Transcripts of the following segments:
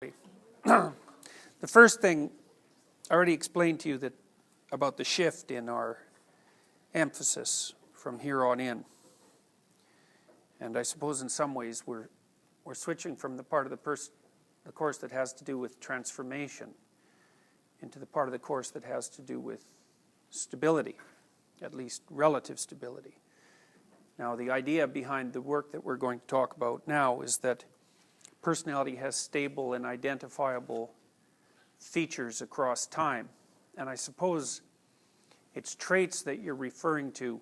The first thing, I already explained to you that about the shift in our emphasis from here on in. And I suppose in some ways we're switching from the part of the course that has to do with transformation into the part of the course that has to do with stability, at least relative stability. Now, the idea behind the work that we're going to talk about now is that personality has stable and identifiable features across time. And I suppose it's traits that you're referring to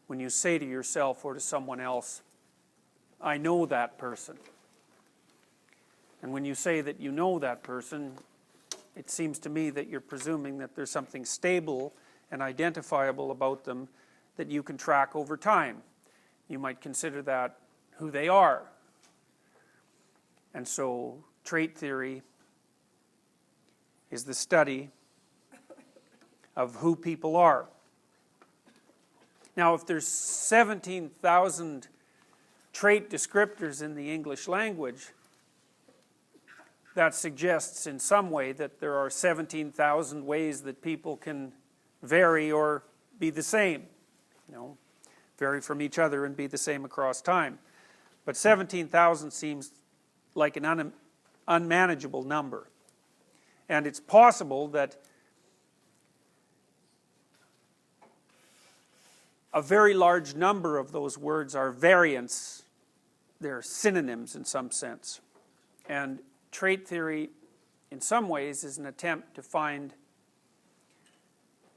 when you say to yourself or to someone else, I know that person. And when you say that you know that person, it seems to me that you're presuming that there's something stable and identifiable about them that you can track over time. You might consider that who they are. And so trait theory is the study of who people are. Now, if there's 17,000 trait descriptors in the English language, that suggests in some way that there are 17,000 ways that people can vary or be the same. Vary from each other and be the same across time. But 17,000 seems like an unmanageable number. And it's possible that a very large number of those words are variants. They're synonyms in some sense. And trait theory, in some ways, is an attempt to find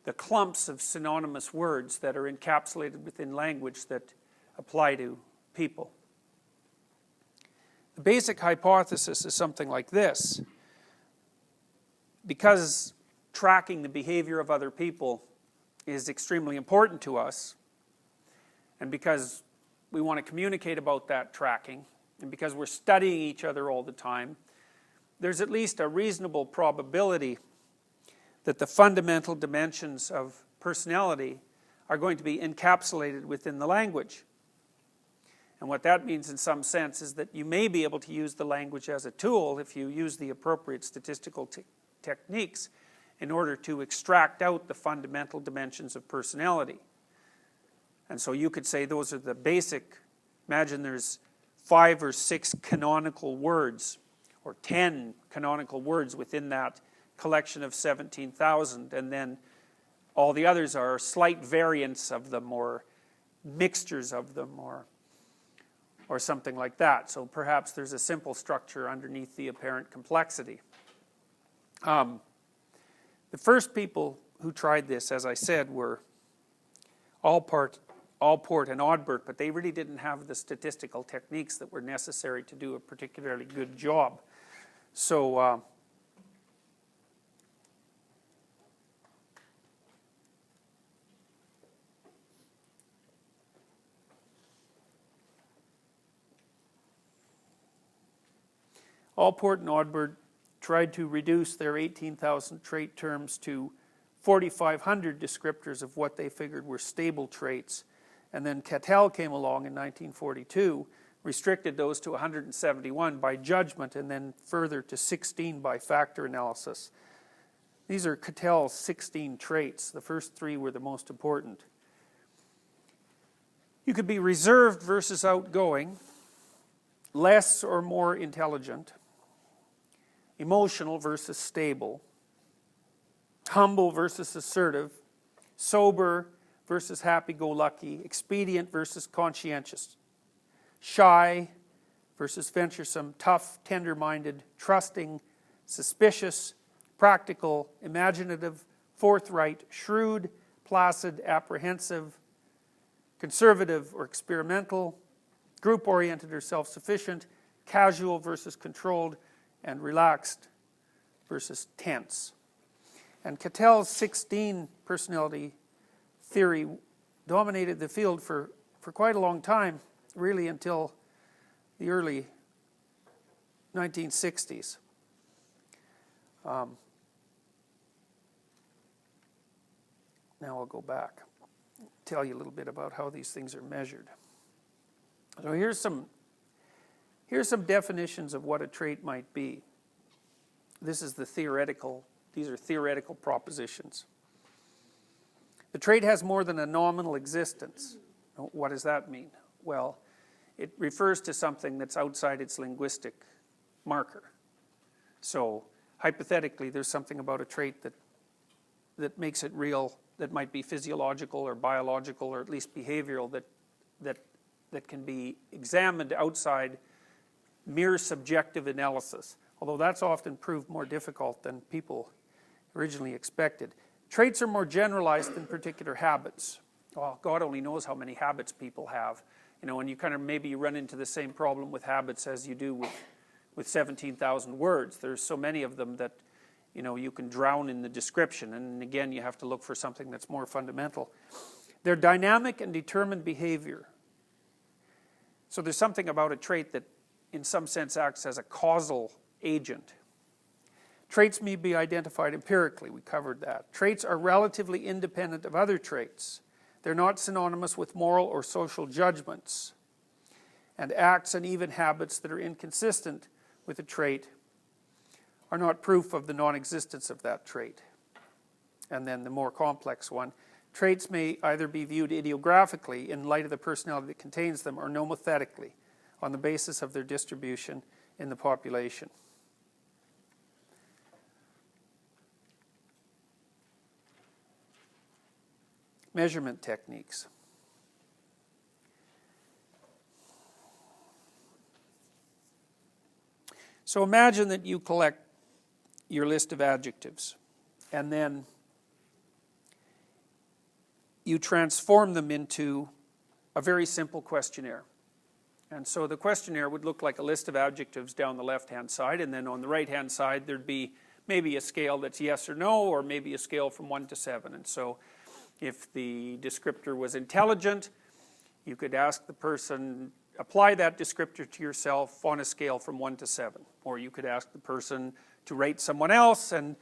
the clumps of synonymous words that are encapsulated within language that apply to people. The basic hypothesis is something like this. Because tracking the behavior of other people is extremely important to us, and because we want to communicate about that tracking, and because we're studying each other all the time, there's at least a reasonable probability that the fundamental dimensions of personality are going to be encapsulated within the language. And what that means in some sense is that you may be able to use the language as a tool if you use the appropriate statistical techniques in order to extract out the fundamental dimensions of personality. And so you could say those are the basic, imagine there's 5 or 6 canonical words, or 10 canonical words within that collection of 17,000, and then all the others are slight variants of them or mixtures of them or something like that. So perhaps there's a simple structure underneath the apparent complexity. The first people who tried this, as I said, were Allport and Odbert, but they really didn't have the statistical techniques that were necessary to do a particularly good job. So Allport and Odbert tried to reduce their 18,000 trait terms to 4,500 descriptors of what they figured were stable traits. And then Cattell came along in 1942, restricted those to 171 by judgment, and then further to 16 by factor analysis. These are Cattell's 16 traits. The first 3 were the most important. You could be reserved versus outgoing, less or more intelligent, emotional versus stable, humble versus assertive, sober versus happy-go-lucky, expedient versus conscientious, shy versus venturesome, tough, tender-minded, trusting, suspicious, practical, imaginative, forthright, shrewd, placid, apprehensive, conservative or experimental, group-oriented or self-sufficient, casual versus controlled, and relaxed versus tense. And Cattell's 16 personality theory dominated the field for quite a long time, really until the early 1960s. Now I'll go back, tell you a little bit about how these things are measured. So here's some definitions of what a trait might be. this is the theoretical, these are theoretical propositions. The trait has more than a nominal existence. What does that mean? Well, it refers to something that's outside its linguistic marker. So hypothetically, there's something about a trait that makes it real, that might be physiological or biological or at least behavioral, that can be examined outside mere subjective analysis, although that's often proved more difficult than people originally expected. Traits are more generalized than particular habits. Well, God only knows how many habits people have, and you kind of maybe run into the same problem with habits as you do with 17,000 words. There's so many of them that you can drown in the description, and again you have to look for something that's more fundamental. They're dynamic and determined behavior. So there's something about a trait that in some sense acts as a causal agent. Traits may be identified empirically, we covered that. Traits are relatively independent of other traits. They're not synonymous with moral or social judgments. And acts and even habits that are inconsistent with a trait are not proof of the non-existence of that trait. And then the more complex one, traits may either be viewed ideographically in light of the personality that contains them or nomothetically on the basis of their distribution in the population. Measurement techniques. So imagine that you collect your list of adjectives and then you transform them into a very simple questionnaire. And so the questionnaire would look like a list of adjectives down the left-hand side, and then on the right-hand side there'd be maybe a scale that's yes or no, or maybe a scale from 1 to 7. And so if the descriptor was intelligent, you could ask the person, apply that descriptor to yourself on a scale from 1 to 7. Or you could ask the person to rate someone else and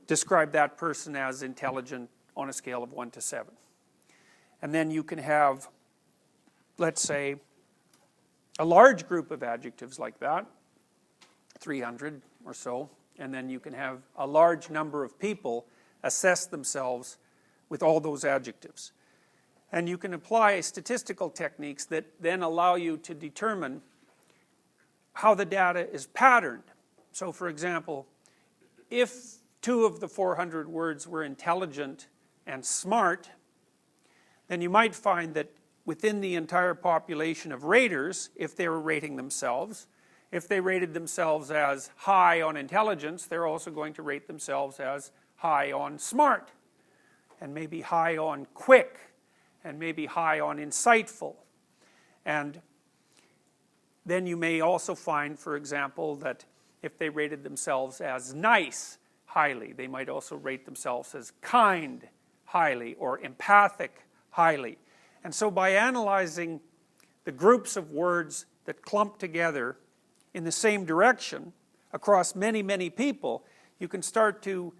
describe that person as intelligent on a scale of 1 to 7. And then you can have, let's say, a large group of adjectives like that, 300 or so, and then you can have a large number of people assess themselves with all those adjectives. And you can apply statistical techniques that then allow you to determine how the data is patterned. So for example, if 2 of the 400 words were intelligent and smart, then you might find that within the entire population of raters, if they were rating themselves, if they rated themselves as high on intelligence, they're also going to rate themselves as high on smart, and maybe high on quick, and maybe high on insightful. And then you may also find, for example, that if they rated themselves as nice highly, they might also rate themselves as kind highly, or empathic highly. And so by analyzing the groups of words that clump together in the same direction across many, many people, you can start to,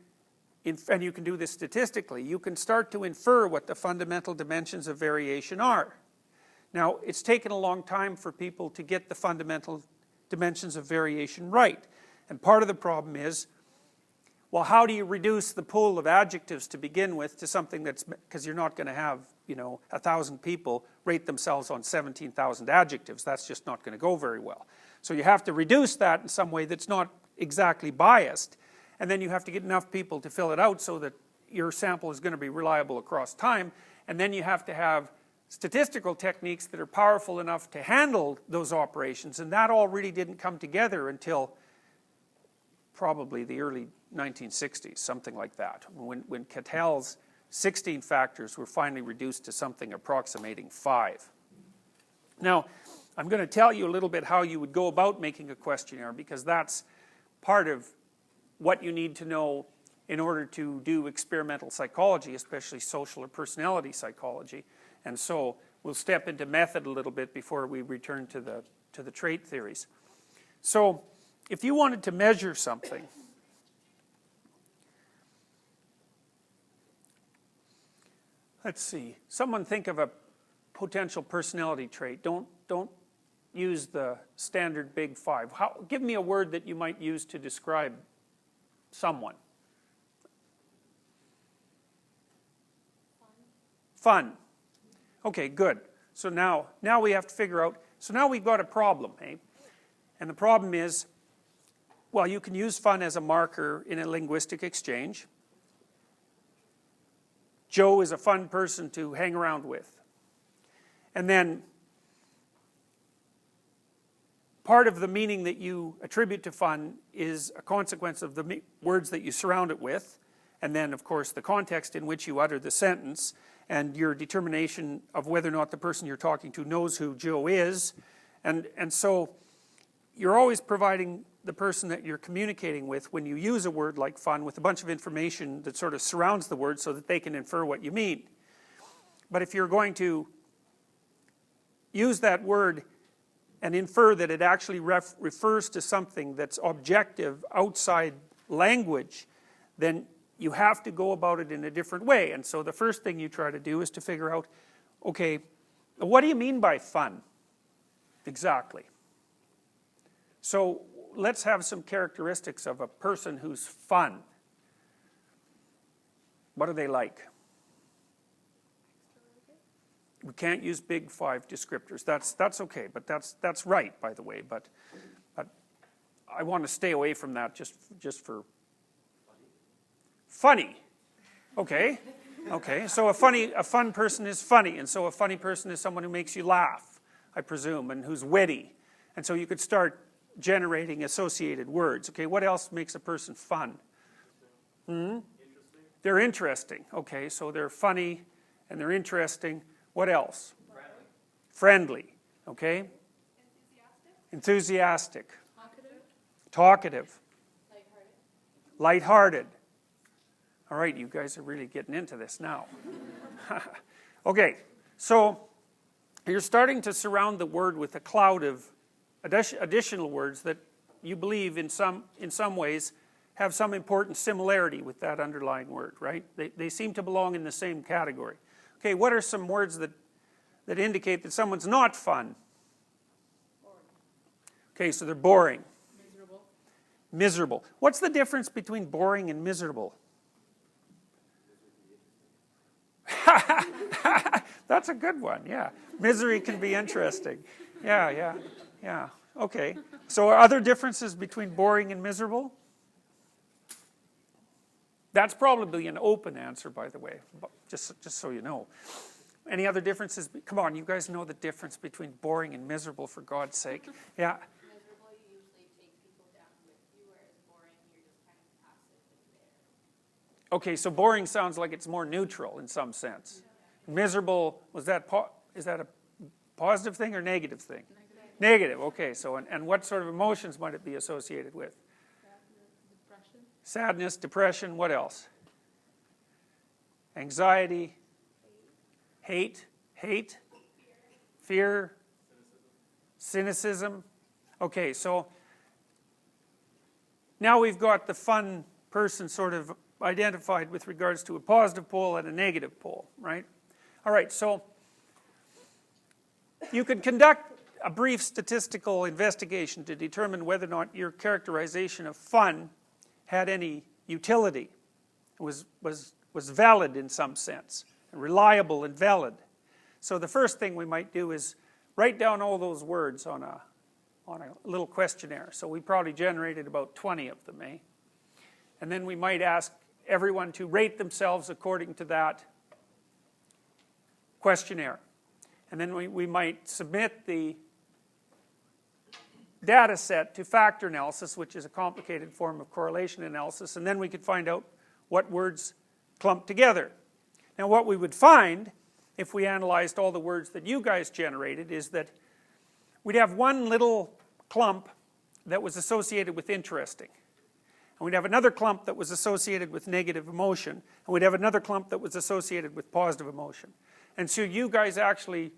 and you can do this statistically, you can start to infer what the fundamental dimensions of variation are. Now, it's taken a long time for people to get the fundamental dimensions of variation right. And part of the problem is, well, how do you reduce the pool of adjectives to begin with to something that's, because you're not going to have, 1,000 people rate themselves on 17,000 adjectives. That's just not going to go very well. So you have to reduce that in some way that's not exactly biased. And then you have to get enough people to fill it out so that your sample is going to be reliable across time. And then you have to have statistical techniques that are powerful enough to handle those operations. And that all really didn't come together until probably the early 1960s, something like that, when Catel's 16 factors were finally reduced to something approximating 5. Now, I'm going to tell you a little bit how you would go about making a questionnaire, because that's part of what you need to know in order to do experimental psychology, especially social or personality psychology. And so we'll step into method a little bit before we return to the trait theories. So if you wanted to measure something, let's see, someone think of a potential personality trait. Don't use the standard big five. Give me a word that you might use to describe someone. Fun. Okay, good. So now we have to figure out, so now we've got a problem, eh? And the problem is, well, you can use fun as a marker in a linguistic exchange. Joe is a fun person to hang around with. And then part of the meaning that you attribute to fun is a consequence of the words that you surround it with, and then, of course, the context in which you utter the sentence, and your determination of whether or not the person you're talking to knows who Joe is. And so you're always providing the person that you're communicating with when you use a word like fun with a bunch of information that sort of surrounds the word so that they can infer what you mean. But if you're going to use that word and infer that it actually refers to something that's objective outside language, then you have to go about it in a different way. And so the first thing you try to do is to figure out, okay, what do you mean by fun? Exactly. So let's have some characteristics of a person who's fun. What are they like? We can't use big five descriptors. That's okay, but that's right, by the way. But I want to stay away from that just for funny. Okay. Okay. So a fun person is funny, and so a funny person is someone who makes you laugh, I presume, and who's witty. And so you could start generating associated words. Okay, what else makes a person fun? Interesting. They're interesting. Okay, so they're funny and they're interesting. What else? Friendly. Okay. Enthusiastic. Talkative. Lighthearted. All right, you guys are really getting into this now. Okay, so you're starting to surround the word with a cloud of additional words that you believe in some ways have some important similarity with that underlying word, right? They seem to belong in the same category. Okay, what are some words that indicate that someone's not fun? Boring. Okay, so they're boring. Miserable. Miserable. What's the difference between boring and miserable? That's a good one, yeah. Misery can be interesting. Yeah. Okay. So are other differences between boring and miserable? That's probably an open answer, by the way, just so you know. Any other differences? Come on, you guys know the difference between boring and miserable, for God's sake. Yeah. Miserable, you usually take people down with you, whereas boring, you're just kind of passive and there. Okay, so boring sounds like it's more neutral in some sense. Miserable, is that a positive thing or negative thing? Negative, okay. So, and what sort of emotions might it be associated with? Sadness, depression, what else? Anxiety, hate, fear, cynicism. Okay, so now we've got the fun person sort of identified with regards to a positive pole and a negative pole, right? All right, so you could conduct a brief statistical investigation to determine whether or not your characterization of fun had any utility, was valid in some sense, reliable and valid. So the first thing we might do is write down all those words on a little questionnaire. So we probably generated about 20 of them, eh? And then we might ask everyone to rate themselves according to that questionnaire. And then we might submit the data set to factor analysis, which is a complicated form of correlation analysis, and then we could find out what words clump together. Now what we would find, if we analyzed all the words that you guys generated, is that we'd have one little clump that was associated with interesting. And we'd have another clump that was associated with negative emotion, and we'd have another clump that was associated with positive emotion. And so you guys actually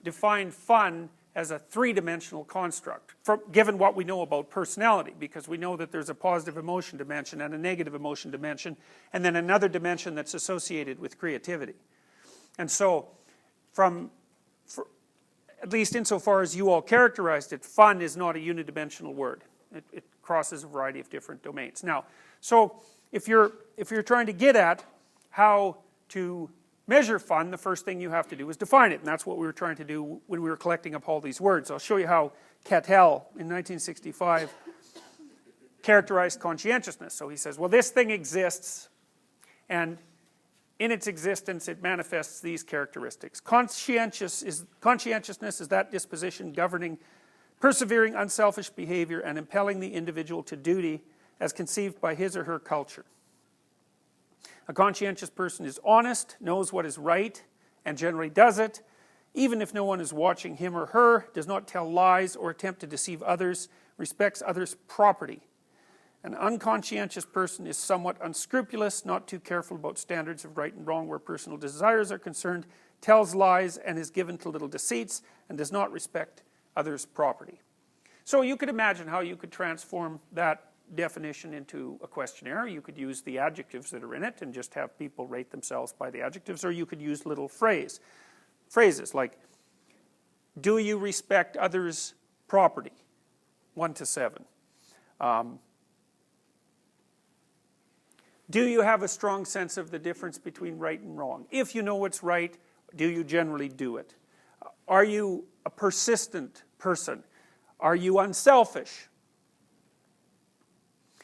defined fun as a three-dimensional construct, given what we know about personality, because we know that there's a positive emotion dimension and a negative emotion dimension, and then another dimension that's associated with creativity. And so, at least insofar as you all characterized it, fun is not a unidimensional word. It crosses a variety of different domains. Now, so if you're trying to get at how to measure fun, the first thing you have to do is define it, and that's what we were trying to do when we were collecting up all these words. I'll show you how Cattell, in 1965, characterized conscientiousness. So he says, well, this thing exists, and in its existence it manifests these characteristics. Conscientiousness is that disposition governing persevering unselfish behavior and impelling the individual to duty as conceived by his or her culture. A conscientious person is honest, knows what is right, and generally does it, even if no one is watching him or her, does not tell lies or attempt to deceive others, respects others' property. An unconscientious person is somewhat unscrupulous, not too careful about standards of right and wrong where personal desires are concerned, tells lies and is given to little deceits, and does not respect others' property. So you could imagine how you could transform that definition into a questionnaire. You could use the adjectives that are in it and just have people rate themselves by the adjectives, or you could use little phrases like, do you respect others' property? 1 to 7. Do you have a strong sense of the difference between right and wrong? If you know what's right, do you generally do it? Are you a persistent person? Are you unselfish?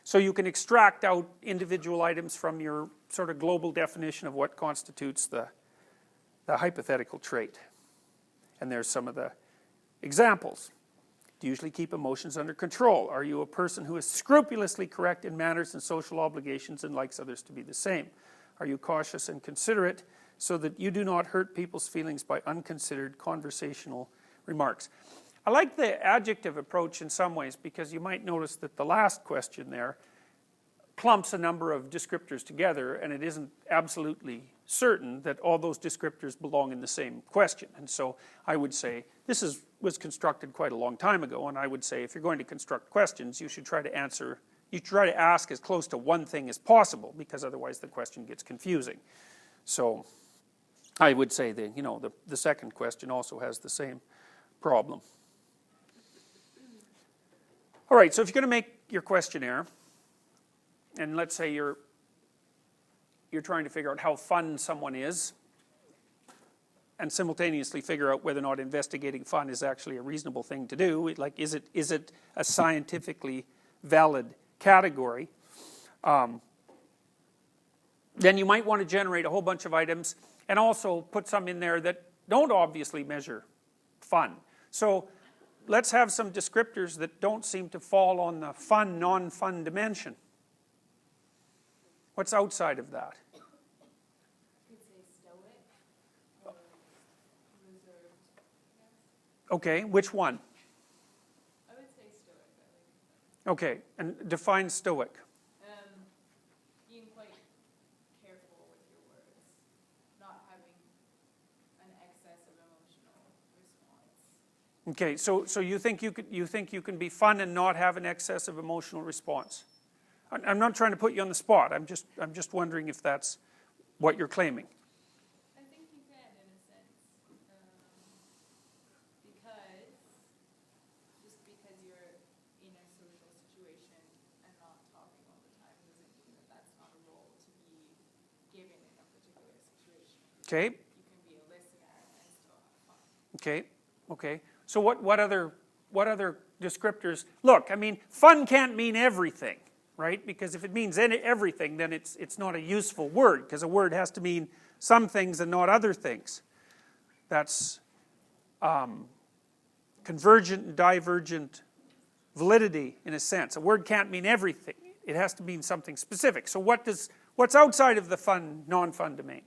So you can extract out individual items from your sort of global definition of what constitutes the hypothetical trait. And there's some of the examples. Do you usually keep emotions under control? Are you a person who is scrupulously correct in manners and social obligations and likes others to be the same? Are you cautious and considerate so that you do not hurt people's feelings by unconsidered conversational remarks? I like the adjective approach in some ways, because you might notice that the last question there clumps a number of descriptors together, and it isn't absolutely certain that all those descriptors belong in the same question. And so I would say, this was constructed quite a long time ago, and I would say if you're going to construct questions, you should try to ask as close to one thing as possible, because otherwise the question gets confusing. So I would say that, the second question also has the same problem. All right, so if you're going to make your questionnaire, and let's say you're trying to figure out how fun someone is, and simultaneously figure out whether or not investigating fun is actually a reasonable thing to do, like is it a scientifically valid category, then you might want to generate a whole bunch of items and also put some in there that don't obviously measure fun. So let's have some descriptors that don't seem to fall on the fun, non-fun dimension. What's outside of that? You could say stoic or reserved. Okay, which one? I would say stoic. Okay, and define stoic. Being quite careful with your words, not having an excess of emotional response. Okay, so you think you can be fun and not have an excess of emotional response? I'm not trying to put you on the spot. I'm just wondering if that's what you're claiming. I think you can, in a sense, because you're in a social situation and not talking all the time doesn't mean that that's not a role to be given in a particular situation. Okay. You can be a listener and still have fun. Okay. So what other descriptors? Look, I mean, fun can't mean everything, right? Because if it means everything, then it's not a useful word, because a word has to mean some things and not other things. That's convergent and divergent validity, in a sense. A word can't mean everything. It has to mean something specific. So what's outside of the fun, non-fun domain?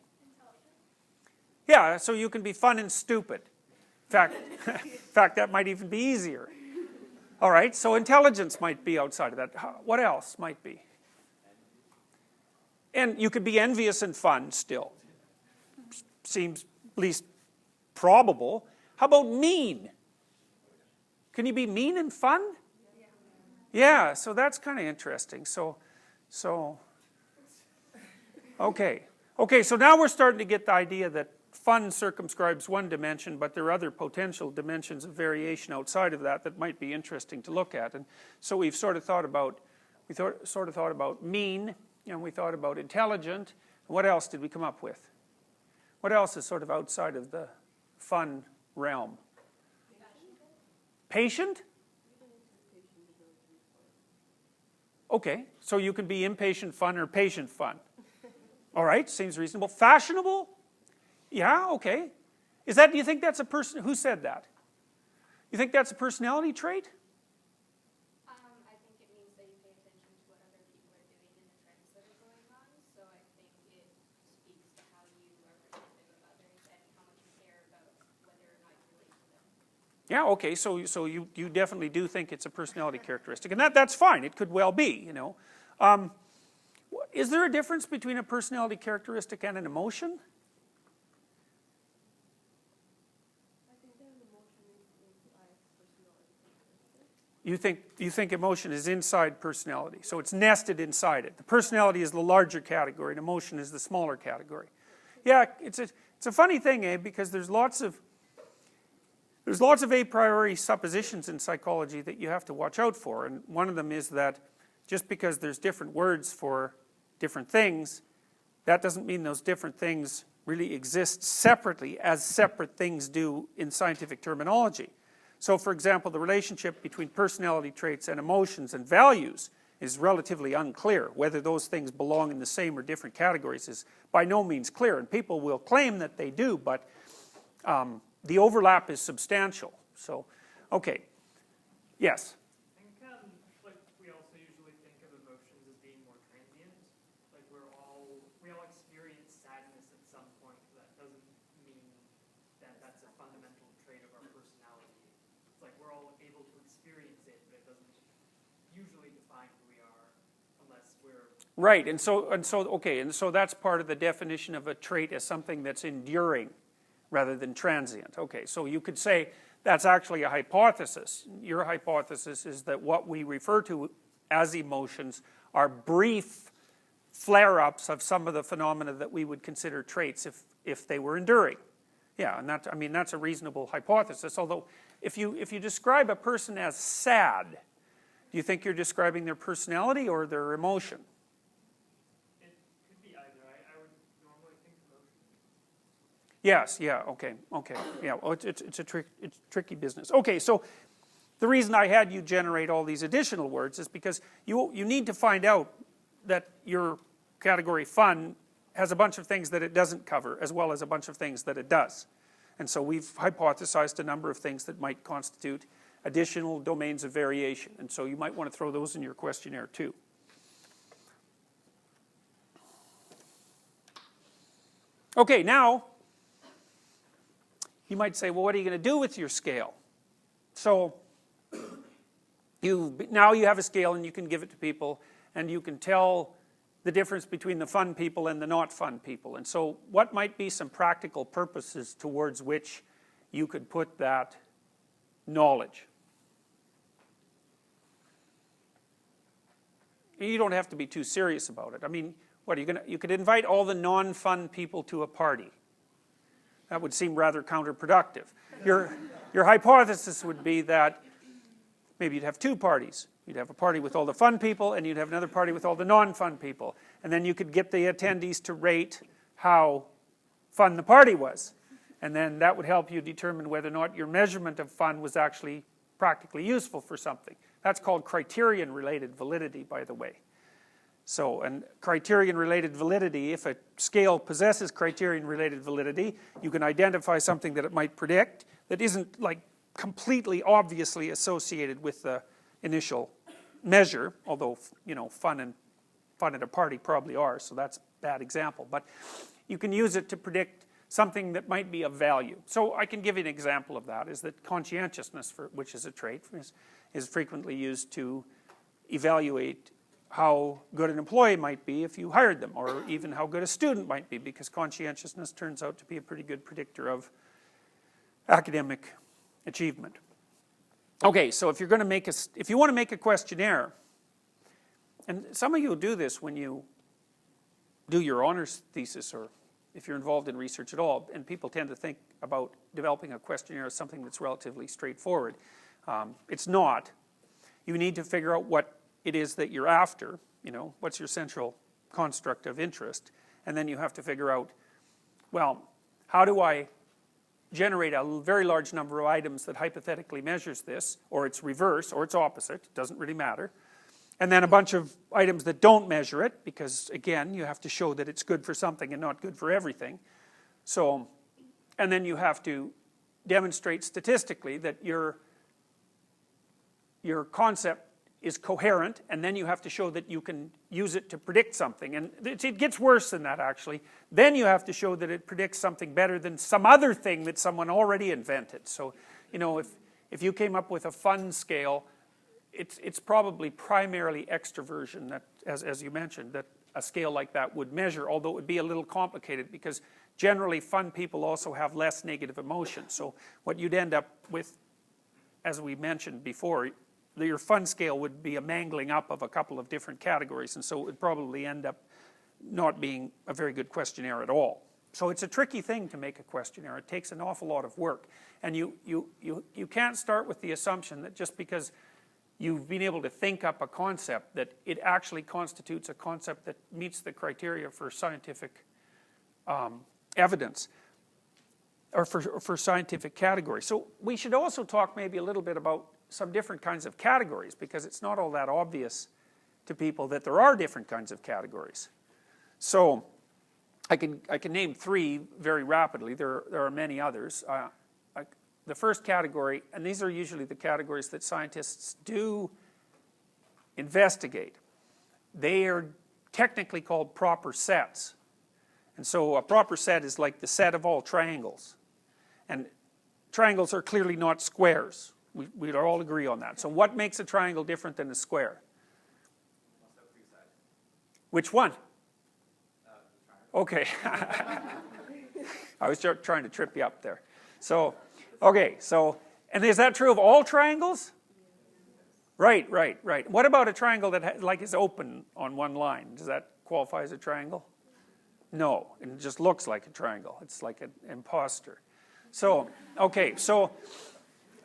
Yeah, so you can be fun and stupid. In fact, that might even be easier. All right, so intelligence might be outside of that. What else might be? And you could be envious and fun still. Seems least probable. How about mean? Can you be mean and fun? Yeah, so that's kind of interesting. So okay, so now we're starting to get the idea that fun circumscribes one dimension, but there are other potential dimensions of variation outside of that that might be interesting to look at. And so we've sort of thought about, mean, and we thought about intelligent. And what else did we come up with? What else is sort of outside of the fun realm? Patient? Okay, so you can be impatient fun or patient fun. All right, seems reasonable. Fashionable? Yeah, okay. Do you think that's a person, who said that? You think that's a personality trait? I think it means that you pay attention to what other people are doing and the trends that are going on. So I think it speaks to how you are perceptive of others and how much you care about whether or not you relate to them. Yeah, okay, so you definitely do think it's a personality characteristic, and that's fine. It could well be, you know. Is there a difference between a personality characteristic and an emotion? I think that an emotion is inside personality. You think emotion is inside personality, so it's nested inside it. The personality is the larger category, and emotion is the smaller category. Yeah, it's a funny thing, because there's lots of a priori suppositions in psychology that you have to watch out for, and one of them is that just because there's different words for different things, that doesn't mean those different things really exist separately as separate things do in scientific terminology. So for example, the relationship between personality traits and emotions and values is relatively unclear. Whether those things belong in the same or different categories is by no means clear, and people will claim that they do, but the overlap is substantial. So, okay, yes? I think like we also usually think of emotions as being more transient. Like we all experience sadness at some point. That doesn't mean that that's a fundamental trait of our personality. It's like we're all able to experience it, but it doesn't usually define who we are unless we're... Right, and so that's part of the definition of a trait as something that's enduring rather than transient. Okay, so you could say that's actually a hypothesis. Your hypothesis is that what we refer to as emotions are brief flare-ups of some of the phenomena that we would consider traits if they were enduring. Yeah, and that's a reasonable hypothesis. Although, if you describe a person as sad, do you think you're describing their personality or their emotion? It could be either. I would normally think emotion. Yes, yeah, okay, yeah, well, it's a tricky business. Okay, so the reason I had you generate all these additional words is because you need to find out that your category fun has a bunch of things that it doesn't cover, as well as a bunch of things that it does. And so we've hypothesized a number of things that might constitute additional domains of variation, and so you might want to throw those in your questionnaire too. Okay, now, you might say, well, what are you going to do with your scale? So, now you have a scale and you can give it to people, and you can tell the difference between the fun people and the not fun people. And so, what might be some practical purposes towards which you could put that knowledge? You don't have to be too serious about it. I mean, what are you going to, you could invite all the non-fun people to a party. That would seem rather counterproductive. Your hypothesis would be that maybe you'd have two parties. You'd have a party with all the fun people, and you'd have another party with all the non-fun people. And then you could get the attendees to rate how fun the party was. And then that would help you determine whether or not your measurement of fun was actually practically useful for something. That's called criterion-related validity, by the way. So, and criterion-related validity, if a scale possesses criterion-related validity, you can identify something that it might predict that isn't like completely obviously associated with the initial measure, although, you know, fun at a party probably are, so that's a bad example. But you can use it to predict something that might be of value. So I can give you an example of that, is that conscientiousness, which is a trait, is frequently used to evaluate how good an employee might be if you hired them, or even how good a student might be, because conscientiousness turns out to be a pretty good predictor of academic achievement. Okay, so if you're going to if you want to make a questionnaire, and some of you will do this when you do your honors thesis or if you're involved in research at all, and people tend to think about developing a questionnaire as something that's relatively straightforward. It's not. You need to figure out what it is that you're after, what's your central construct of interest, and then you have to figure out, well, how do I generate a very large number of items that hypothetically measures this, or its reverse, or its opposite, it doesn't really matter, and then a bunch of items that don't measure it, because again, you have to show that it's good for something and not good for everything. So, and then you have to demonstrate statistically that your concept is coherent, and then you have to show that you can use it to predict something. And it gets worse than that, actually. Then you have to show that it predicts something better than some other thing that someone already invented. So, if you came up with a fun scale, it's probably primarily extroversion, that, as you mentioned, that a scale like that would measure, although it would be a little complicated, because generally fun people also have less negative emotions. So what you'd end up with, as we mentioned before, your fun scale would be a mangling up of a couple of different categories, and so it would probably end up not being a very good questionnaire at all. So it's a tricky thing to make a questionnaire. It takes an awful lot of work, and you can't start with the assumption that just because you've been able to think up a concept that it actually constitutes a concept that meets the criteria for scientific evidence, or for scientific categories. So we should also talk maybe a little bit about some different kinds of categories, because it's not all that obvious to people that there are different kinds of categories. So I can name three very rapidly. There are many others. The first category, and these are usually the categories that scientists do investigate. They are technically called proper sets. And so a proper set is like the set of all triangles. And triangles are clearly not squares. We'd all agree on that. So what makes a triangle different than a square? Which one? Okay. I was trying to trip you up there. So, okay, and is that true of all triangles? Right. What about a triangle that is open on one line? Does that qualify as a triangle? No, it just looks like a triangle. It's like an imposter. So, okay, so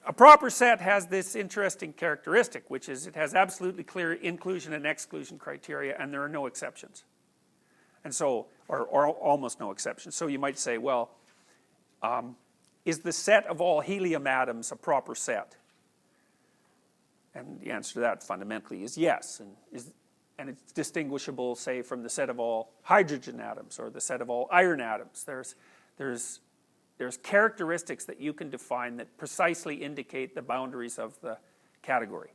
a proper set has this interesting characteristic, which is it has absolutely clear inclusion and exclusion criteria, and there are no exceptions. And so, or almost no exceptions. So you might say, well, is the set of all helium atoms a proper set? And the answer to that fundamentally is yes. And it's distinguishable, say, from the set of all hydrogen atoms or the set of all iron atoms. There's characteristics that you can define that precisely indicate the boundaries of the category.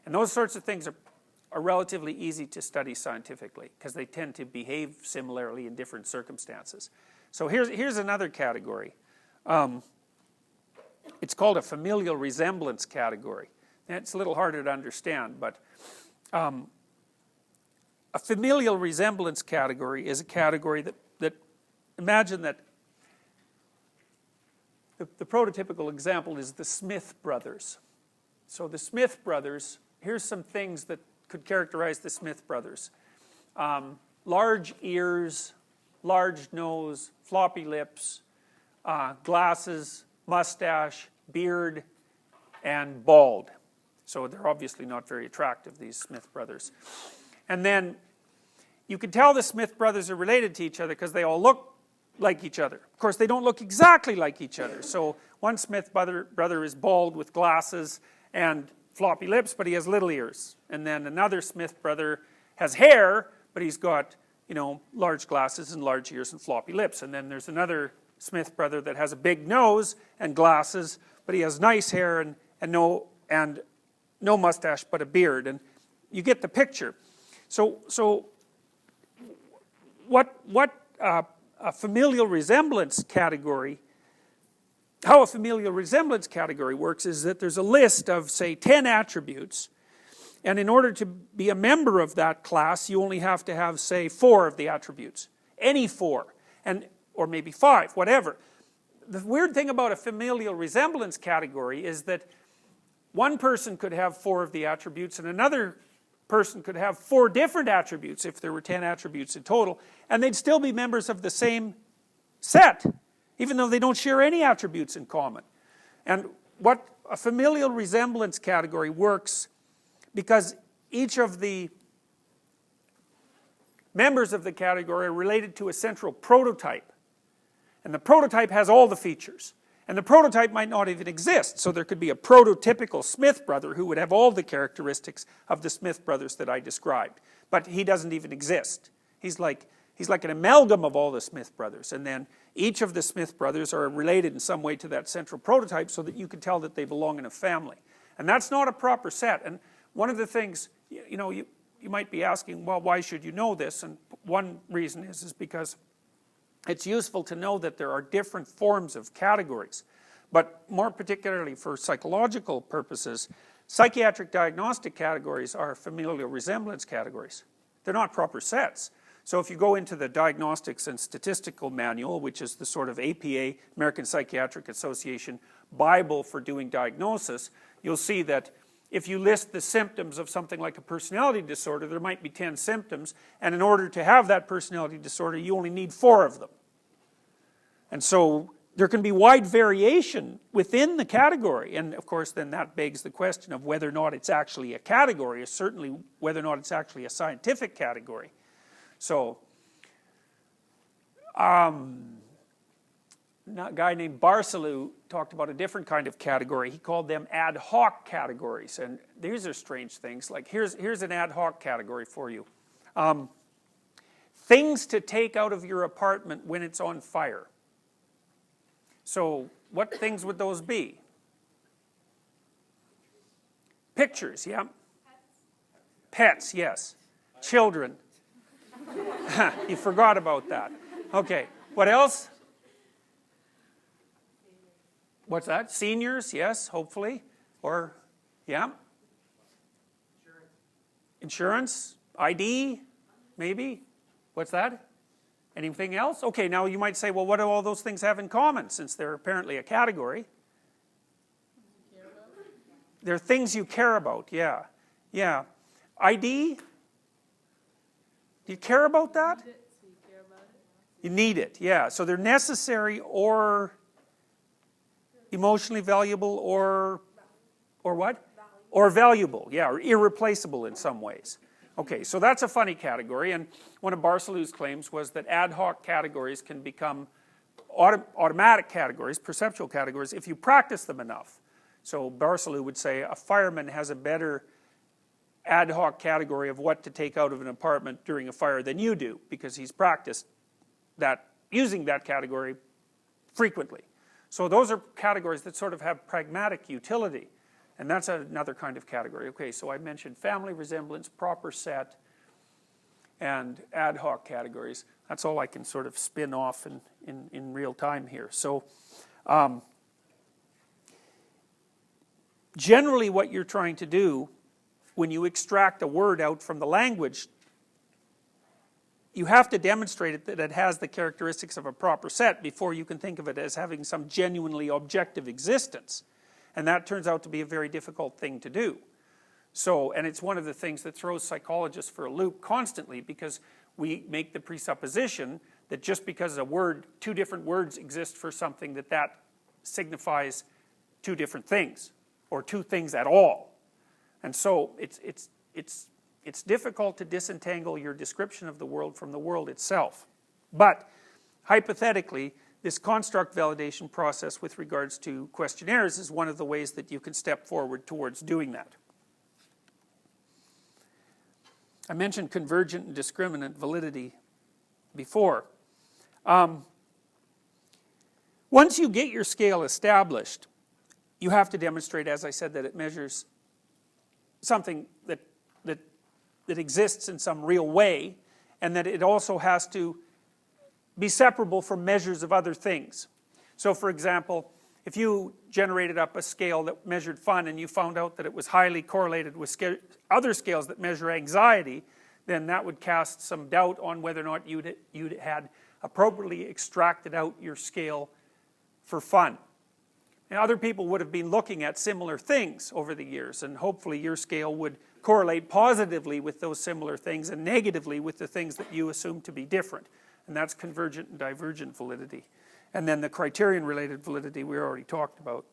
And those sorts of things are relatively easy to study scientifically, because they tend to behave similarly in different circumstances. So here's another category. It's called a familial resemblance category. And it's a little harder to understand, but a familial resemblance category is a category that imagine that the prototypical example is the Smith brothers. So the Smith brothers, here's some things that could characterize the Smith brothers. Large ears, large nose, floppy lips, glasses, mustache, beard, and bald. So they're obviously not very attractive, these Smith brothers. And then you can tell the Smith brothers are related to each other because they all look like each other. Of course, they don't look exactly like each other. So one Smith brother is bald with glasses and floppy lips, but he has little ears. And then another Smith brother has hair, but he's got, large glasses and large ears and floppy lips. And then there's another Smith brother that has a big nose and glasses, but he has nice hair and no mustache, but a beard. And you get the picture. So what a familial resemblance category, how a familial resemblance category works is that there's a list of, say, 10 attributes, and in order to be a member of that class, you only have to have, say, 4 of the attributes. Any 4, or maybe 5, whatever. The weird thing about a familial resemblance category is that one person could have 4 of the attributes, and another person could have 4 different attributes if there were 10 attributes in total, and they'd still be members of the same set, even though they don't share any attributes in common. And what a familial resemblance category works because each of the members of the category are related to a central prototype. And the prototype has all the features. And the prototype might not even exist, so there could be a prototypical Smith brother who would have all the characteristics of the Smith brothers that I described. But he doesn't even exist. He's like an amalgam of all the Smith brothers, and then each of the Smith brothers are related in some way to that central prototype so that you can tell that they belong in a family. And that's not a proper set. And one of the things, you might be asking, well, why should you know this? And one reason is because it's useful to know that there are different forms of categories. But more particularly for psychological purposes, psychiatric diagnostic categories are familial resemblance categories. They're not proper sets. So if you go into the Diagnostics and Statistical Manual, which is the sort of APA, American Psychiatric Association, Bible for doing diagnosis, you'll see that if you list the symptoms of something like a personality disorder, there might be 10 symptoms, and in order to have that personality disorder, you only need 4 of them. And so there can be wide variation within the category, and of course then that begs the question of whether or not it's actually a category, or certainly whether or not it's actually a scientific category. So, a guy named Barcelou talked about a different kind of category. He called them ad hoc categories, and these are strange things. Like here's an ad hoc category for you. Things to take out of your apartment when it's on fire. So what things would those be? Pictures, yeah. Pets, yes. Children. You forgot about that. Okay, what else? What's that? Seniors, yes, hopefully. Or, yeah? Insurance? ID? Maybe? What's that? Anything else? Okay, now you might say, well, what do all those things have in common, since they're apparently a category? They're things you care about, yeah. Yeah. ID? Do you care about that? You need it, yeah. So they're necessary or emotionally valuable or what? Or valuable, yeah, or irreplaceable in some ways. Okay, so that's a funny category, and one of Barcelou's claims was that ad hoc categories can become automatic categories, perceptual categories, if you practice them enough. So Barcelou would say a fireman has a better ad hoc category of what to take out of an apartment during a fire than you do, because he's practiced that, using that category frequently. So those are categories that sort of have pragmatic utility, and that's another kind of category. Okay, so I mentioned family resemblance, proper set, and ad hoc categories. That's all I can sort of spin off in real time here. So generally what you're trying to do when you extract a word out from the language, you have to demonstrate it that it has the characteristics of a proper set before you can think of it as having some genuinely objective existence. And that turns out to be a very difficult thing to do. So, and it's one of the things that throws psychologists for a loop constantly, because we make the presupposition that just because a word, 2 different words exist for something, that signifies 2 different things, or 2 things at all. And so it's difficult to disentangle your description of the world from the world itself. But hypothetically, this construct validation process with regards to questionnaires is one of the ways that you can step forward towards doing that. I mentioned convergent and discriminant validity before. Once you get your scale established, you have to demonstrate, as I said, that it measures something that exists in some real way, and that it also has to be separable from measures of other things. So for example, if you generated up a scale that measured fun and you found out that it was highly correlated with other scales that measure anxiety, then that would cast some doubt on whether or not you'd had appropriately extracted out your scale for fun. And other people would have been looking at similar things over the years, and hopefully your scale would correlate positively with those similar things and negatively with the things that you assume to be different. And that's convergent and divergent validity. And then the criterion-related validity we already talked about.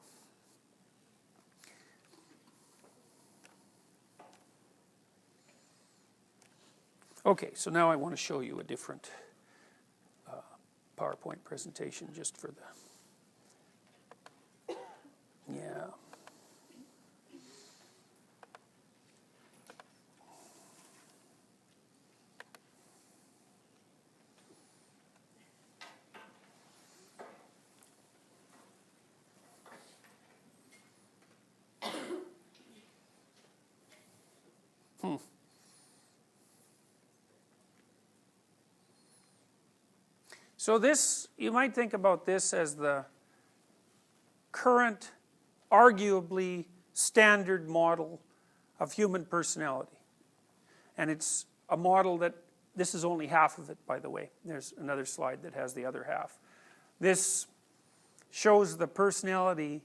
Okay, so now I want to show you a different PowerPoint presentation just for the, yeah. So this, you might think about this as the current, arguably standard model of human personality. And it's a model that, this is only half of it, by the way. There's another slide that has the other half. This shows the personality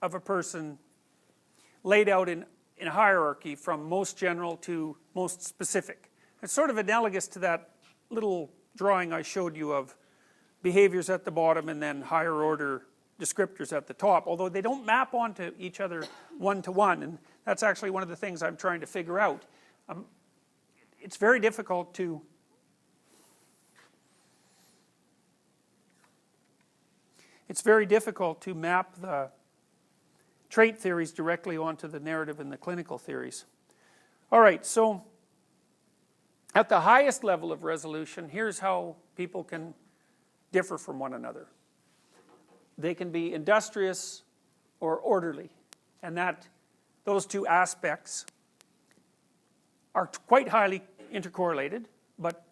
of a person laid out in a hierarchy from most general to most specific. It's sort of analogous to that little drawing I showed you of behaviors at the bottom and then higher order descriptors at the top, although they don't map onto each other one-to-one, and that's actually one of the things I'm trying to figure out. It's very difficult to map the trait theories directly onto the narrative and the clinical theories. All right, so at the highest level of resolution, here's how people can differ from one another. They can be industrious or orderly, and those two aspects are quite highly intercorrelated, but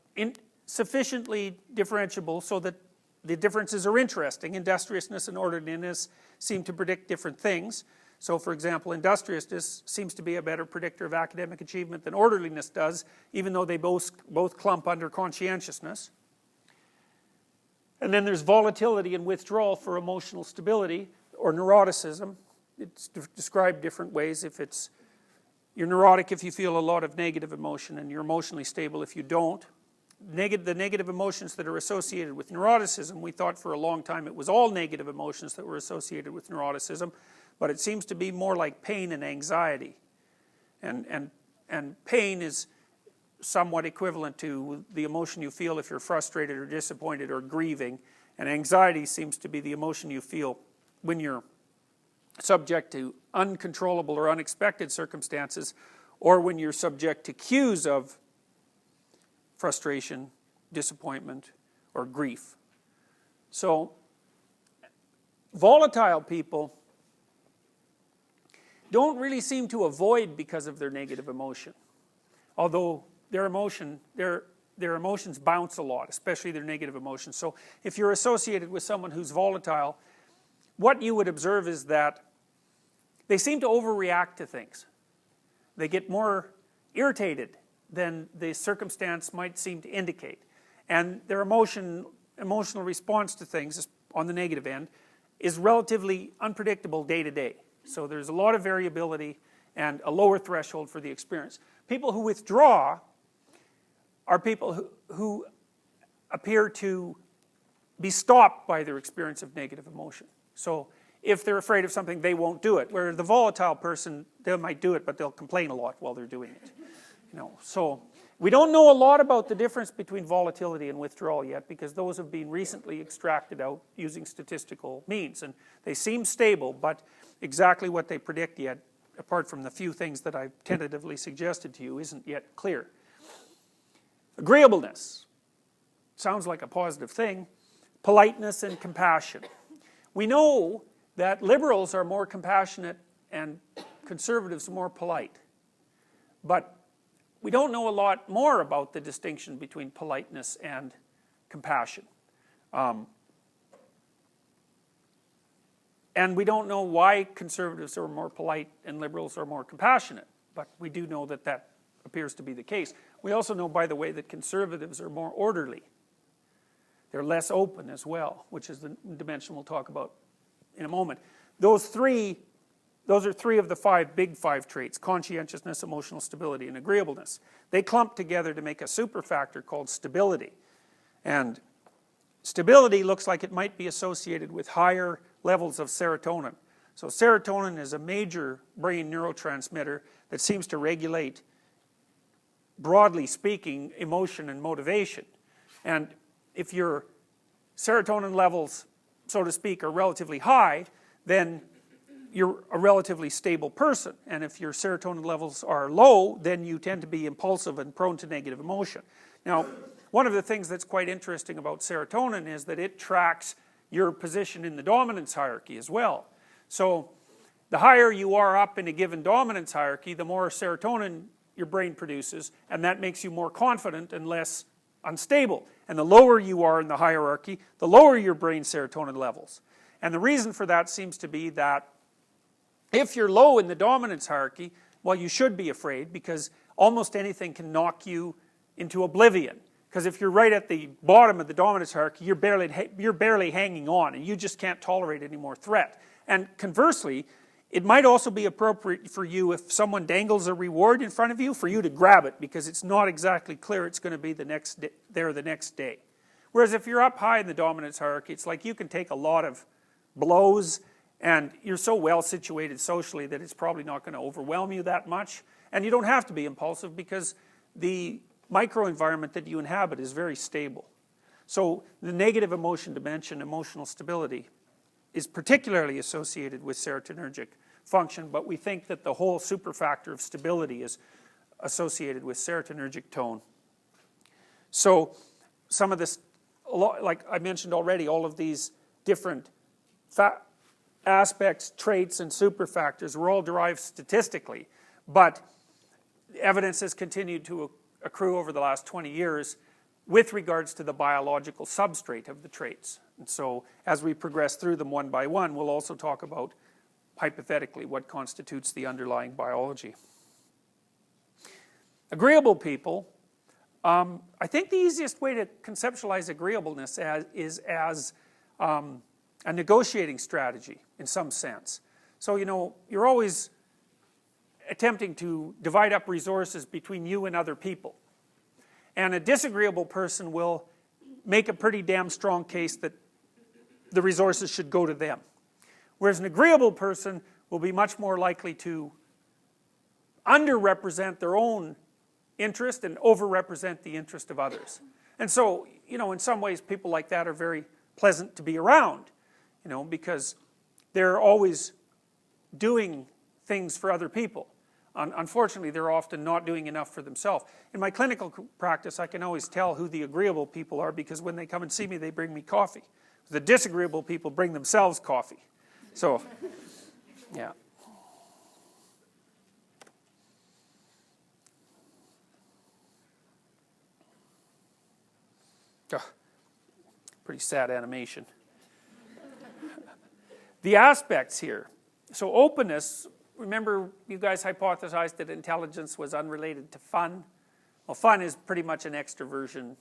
sufficiently differentiable so that the differences are interesting. Industriousness and orderliness seem to predict different things. So, for example, industriousness seems to be a better predictor of academic achievement than orderliness does, even though they both clump under conscientiousness. And then there's volatility and withdrawal for emotional stability, or neuroticism. It's described different ways. You're neurotic if you feel a lot of negative emotion, and you're emotionally stable if you don't. The negative emotions that are associated with neuroticism, we thought for a long time it was all negative emotions that were associated with neuroticism, but it seems to be more like pain and anxiety. And pain is somewhat equivalent to the emotion you feel if you're frustrated or disappointed or grieving, and anxiety seems to be the emotion you feel when you're subject to uncontrollable or unexpected circumstances, or when you're subject to cues of frustration, disappointment, or grief. So volatile people don't really seem to avoid because of their negative emotion, although their emotions bounce a lot, especially their negative emotions. So if you're associated with someone who's volatile, what you would observe is that they seem to overreact to things. They get more irritated than the circumstance might seem to indicate. And their emotional response to things, on the negative end, is relatively unpredictable day to day. So there's a lot of variability and a lower threshold for the experience. People who withdraw are people who appear to be stopped by their experience of negative emotion. So if they're afraid of something, they won't do it. Where the volatile person, they might do it, but they'll complain a lot while they're doing it. So we don't know a lot about the difference between volatility and withdrawal yet, because those have been recently extracted out using statistical means, and they seem stable, but exactly what they predict yet, apart from the few things that I've tentatively suggested to you, isn't yet clear. Agreeableness sounds like a positive thing. Politeness and compassion. We know that liberals are more compassionate and conservatives are more polite, but we don't know a lot more about the distinction between politeness and compassion. And we don't know why conservatives are more polite and liberals are more compassionate, but we do know that that appears to be the case. We also know, by the way, that conservatives are more orderly. They're less open as well, which is the dimension we'll talk about in a moment. Those three those are 3 of the 5 big 5 traits: conscientiousness, emotional stability, and agreeableness. They clump together to make a super factor called stability. And stability looks like it might be associated with higher levels of serotonin. So serotonin is a major brain neurotransmitter that seems to regulate, broadly speaking, emotion and motivation. And if your serotonin levels, so to speak, are relatively high, then you're a relatively stable person. And if your serotonin levels are low, then you tend to be impulsive and prone to negative emotion. Now, one of the things that's quite interesting about serotonin is that it tracks your position in the dominance hierarchy as well. So the higher you are up in a given dominance hierarchy, the more serotonin your brain produces, and that makes you more confident and less unstable. And the lower you are in the hierarchy, the lower your brain serotonin levels. And the reason for that seems to be that if you're low in the dominance hierarchy, well, you should be afraid, because almost anything can knock you into oblivion. Because if you're right at the bottom of the dominance hierarchy, you're barely hanging on, and you just can't tolerate any more threat. And conversely, it might also be appropriate for you, if someone dangles a reward in front of you, for you to grab it, because it's not exactly clear it's going to be the next day. Whereas if you're up high in the dominance hierarchy, it's like you can take a lot of blows, and you're so well situated socially that it's probably not going to overwhelm you that much. And you don't have to be impulsive, because the microenvironment that you inhabit is very stable. So the negative emotion dimension, emotional stability, is particularly associated with serotonergic function, but we think that the whole superfactor of stability is associated with serotonergic tone. So some of this, like I mentioned already, all of these different aspects, traits, and superfactors were all derived statistically, but evidence has continued to accrue over the last 20 years with regards to the biological substrate of the traits. And so as we progress through them one by one, we'll also talk about, hypothetically, what constitutes the underlying biology. Agreeable people, I think the easiest way to conceptualize agreeableness is as a negotiating strategy in some sense. So, you know, you're always attempting to divide up resources between you and other people. And a disagreeable person will make a pretty damn strong case that the resources should go to them. Whereas an agreeable person will be much more likely to underrepresent their own interest and overrepresent the interest of others. And so, you know, in some ways people like that are very pleasant to be around, you know, because they're always doing things for other people. Unfortunately, they're often not doing enough for themselves. In my clinical practice, I can always tell who the agreeable people are, because when they come and see me, they bring me coffee. The disagreeable people bring themselves coffee. So, yeah. Oh, pretty sad animation. The aspects here. So openness, remember you guys hypothesized that intelligence was unrelated to fun? Well, fun is pretty much an extroversion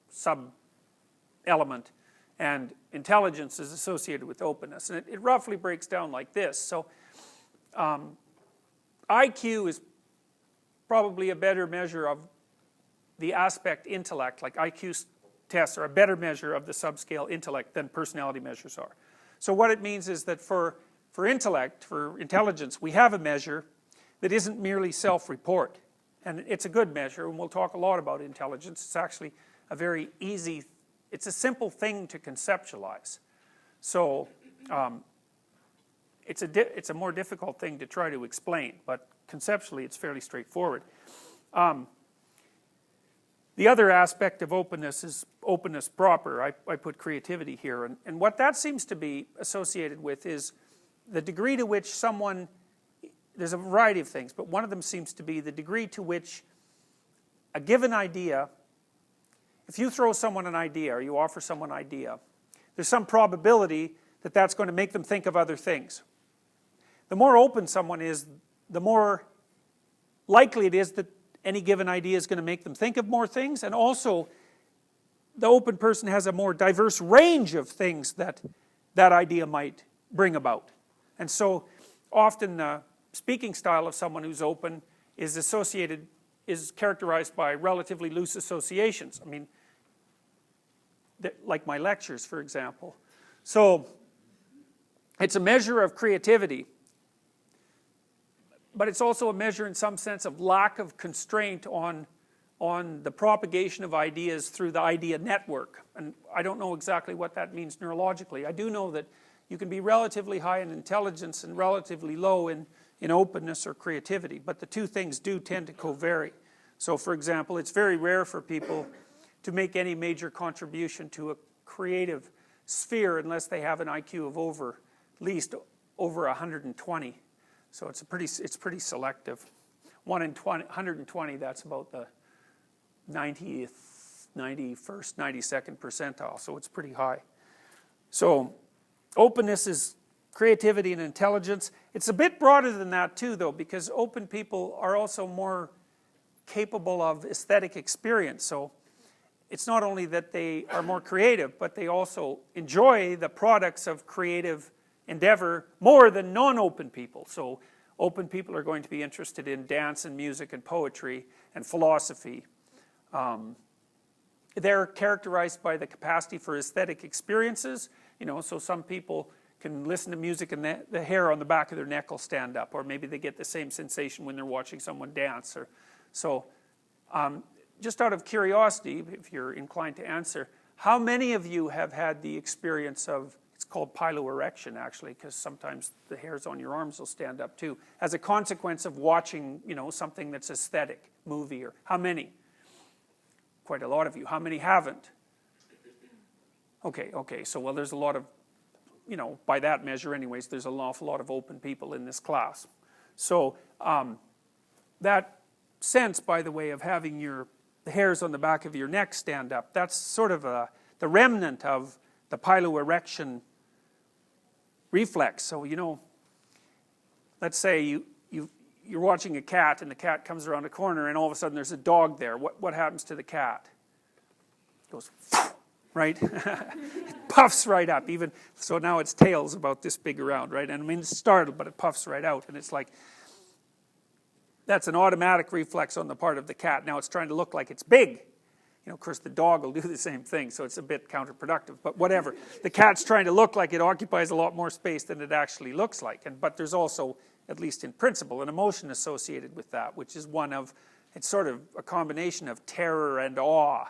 sub-element, and intelligence is associated with openness. And it roughly breaks down like this. So IQ is probably a better measure of the aspect intellect, like IQ tests are a better measure of the subscale intellect than personality measures are. So what it means is that for intellect, for intelligence, we have a measure that isn't merely self-report. And it's a good measure, and we'll talk a lot about intelligence. It's actually a very easy, it's a simple thing to conceptualize. So it's a more difficult thing to try to explain, but conceptually it's fairly straightforward. The other aspect of openness is openness proper. I put creativity here, and what that seems to be associated with is the degree to which someone, there's a variety of things, but one of them seems to be the degree to which a given idea, if you throw someone an idea or you offer someone an idea, there's some probability that that's going to make them think of other things. The more open someone is, the more likely it is that any given idea is going to make them think of more things, and also the open person has a more diverse range of things that that idea might bring about. And so often the speaking style of someone who's open is characterized by relatively loose associations. I mean, like my lectures, for example. So it's a measure of creativity, but it's also a measure in some sense of lack of constraint on the propagation of ideas through the idea network. And I don't know exactly what that means neurologically. I do know that you can be relatively high in intelligence and relatively low in openness or creativity, but the two things do tend to co-vary. So for example, it's very rare for people to make any major contribution to a creative sphere unless they have an IQ of at least over 120. So it's pretty selective. 1 in 120, that's about the 90th, 91st, 92nd percentile, so it's pretty high. So openness is creativity and intelligence. It's a bit broader than that too, though, because open people are also more capable of aesthetic experience. So it's not only that they are more creative, but they also enjoy the products of creative endeavor more than non-open people. So open people are going to be interested in dance and music and poetry and philosophy. They're characterized by the capacity for aesthetic experiences. So some people can listen to music and the hair on the back of their neck will stand up, or maybe they get the same sensation when they're watching someone dance. So just out of curiosity, if you're inclined to answer, how many of you have had the experience of, it's called piloerection actually, because sometimes the hairs on your arms will stand up too, as a consequence of watching, something that's aesthetic, movie, or how many? Quite a lot of you. How many haven't? Okay, so well, there's a lot of, by that measure anyways, there's an awful lot of open people in this class. So that sense, by the way, of having the hairs on the back of your neck stand up, that's sort of the remnant of the piloerection reflex. So, let's say you're watching a cat and the cat comes around a corner and all of a sudden there's a dog there. What happens to the cat? It goes, right? It puffs right up. So now its tail's about this big around, right? And I mean, it's startled, but it puffs right out. And it's like, that's an automatic reflex on the part of the cat. Now it's trying to look like it's big. Of course, the dog will do the same thing, so it's a bit counterproductive. But whatever. The cat's trying to look like it occupies a lot more space than it actually looks like. But there's also, at least in principle, an emotion associated with that, which is it's sort of a combination of terror and awe.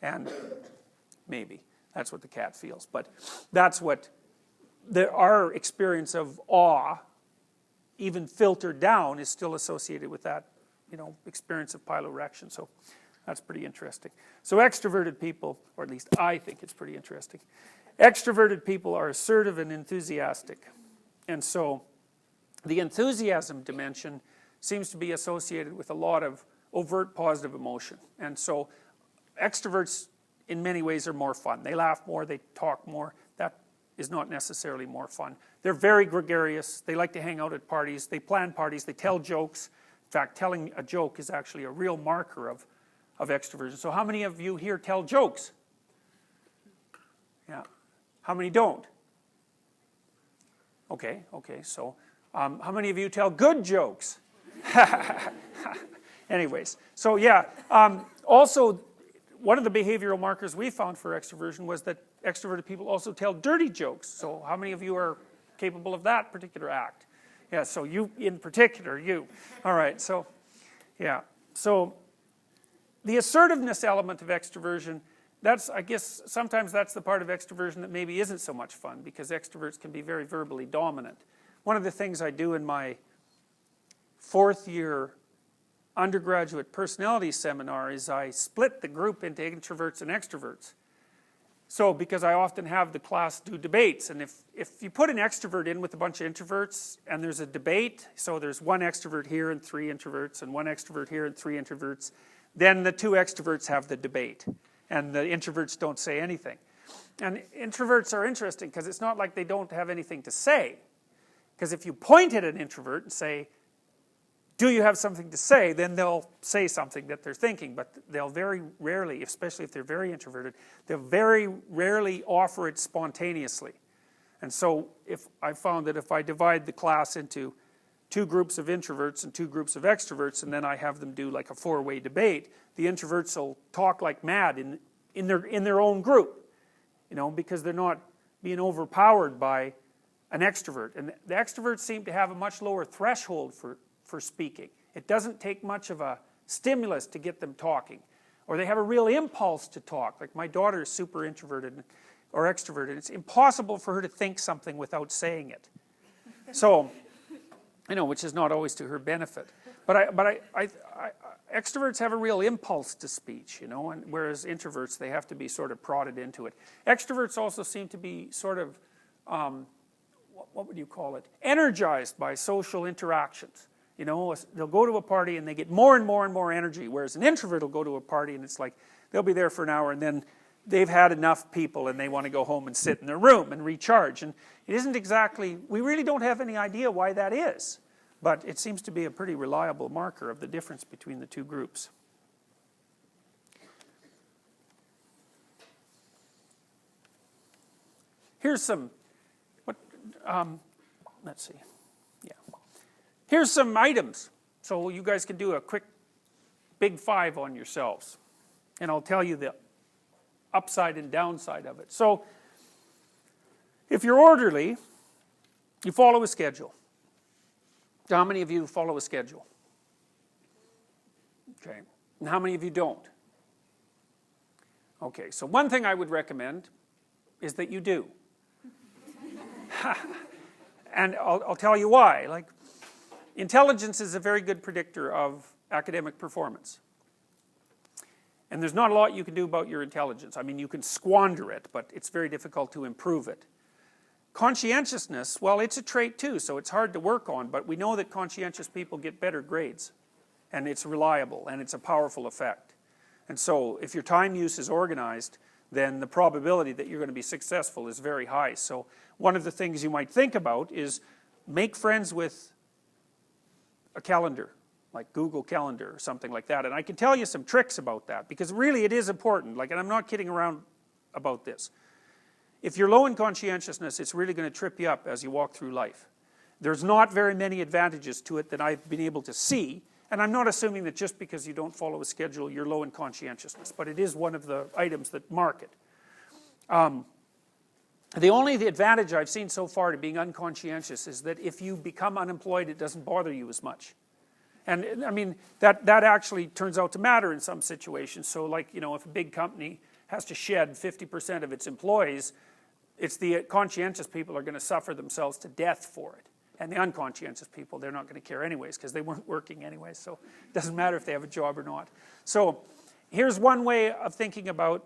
And maybe that's what the cat feels. But that's what our experience of awe, even filtered down, is still associated with that, experience of piloerection. So that's pretty interesting. So extroverted people, or at least I think it's pretty interesting. Extroverted people are assertive and enthusiastic. And so the enthusiasm dimension seems to be associated with a lot of overt positive emotion. And so extroverts in many ways are more fun. They laugh more, they talk more. That is not necessarily more fun. They're very gregarious. They like to hang out at parties. They plan parties. They tell jokes. In fact, telling a joke is actually a real marker of extroversion. So how many of you here tell jokes? Yeah. How many don't? Okay, so how many of you tell good jokes? Anyways, so yeah. Also, one of the behavioral markers we found for extroversion was that extroverted people also tell dirty jokes. So how many of you are capable of that particular act? Yeah, so you in particular, you. All right, so yeah. So the assertiveness element of extroversion, I guess sometimes that's the part of extroversion that maybe isn't so much fun, because extroverts can be very verbally dominant. One of the things I do in my 4th year undergraduate personality seminar is I split the group into introverts and extroverts. So, because I often have the class do debates, and if you put an extrovert in with a bunch of introverts and there's a debate, so there's one extrovert here and 3 introverts, and one extrovert here and 3 introverts, then the 2 extroverts have the debate, and the introverts don't say anything. And introverts are interesting because it's not like they don't have anything to say. Because if you point at an introvert and say, do you have something to say, then they'll say something that they're thinking, but they'll very rarely, especially if they're very introverted, they'll very rarely offer it spontaneously. And so if I found that if I divide the class into 2 groups of introverts and 2 groups of extroverts, and then I have them do like a 4-way debate, the introverts will talk like mad in their own group, you know, because they're not being overpowered by an extrovert. And the extroverts seem to have a much lower threshold for speaking. It doesn't take much of a stimulus to get them talking, or they have a real impulse to talk. Like my daughter is super introverted or extroverted. It's impossible for her to think something without saying it. So, you know, which is not always to her benefit. But extroverts have a real impulse to speech, you know, and whereas introverts, they have to be sort of prodded into it. Extroverts also seem to be sort of, what would you call it? Energized by social interactions. You know, they'll go to a party and they get more and more and more energy, whereas an introvert will go to a party and it's like, they'll be there for an hour and then they've had enough people and they want to go home and sit in their room and recharge. And it isn't exactly, we really don't have any idea why that is. But it seems to be a pretty reliable marker of the difference between the 2 groups. Here's some, let's see, yeah. Here's some items. So you guys can do a quick big 5 on yourselves. And I'll tell you the upside and downside of it. So, if you're orderly, you follow a schedule. How many of you follow a schedule? Okay. And how many of you don't? Okay, so one thing I would recommend is that you do. And I'll tell you why. Like, intelligence is a very good predictor of academic performance. And there's not a lot you can do about your intelligence. I mean, you can squander it, but it's very difficult to improve it. Conscientiousness, well, it's a trait too, so it's hard to work on, but we know that conscientious people get better grades. And it's reliable, and it's a powerful effect. And so, if your time use is organized, then the probability that you're going to be successful is very high. So, one of the things you might think about is make friends with a calendar, like Google Calendar or something like that. And I can tell you some tricks about that, because really it is important. Like, and I'm not kidding around about this. If you're low in conscientiousness, it's really going to trip you up as you walk through life. There's not very many advantages to it that I've been able to see, and I'm not assuming that just because you don't follow a schedule, you're low in conscientiousness, but it is one of the items that mark it. The only advantage I've seen so far to being unconscientious is that if you become unemployed, it doesn't bother you as much. And I mean, that actually turns out to matter in some situations. So like, you know, if a big company has to shed 50% of its employees, it's the conscientious people are going to suffer themselves to death for it. And the unconscientious people, they're not going to care anyways because they weren't working anyways. So it doesn't matter if they have a job or not. So here's one way of thinking about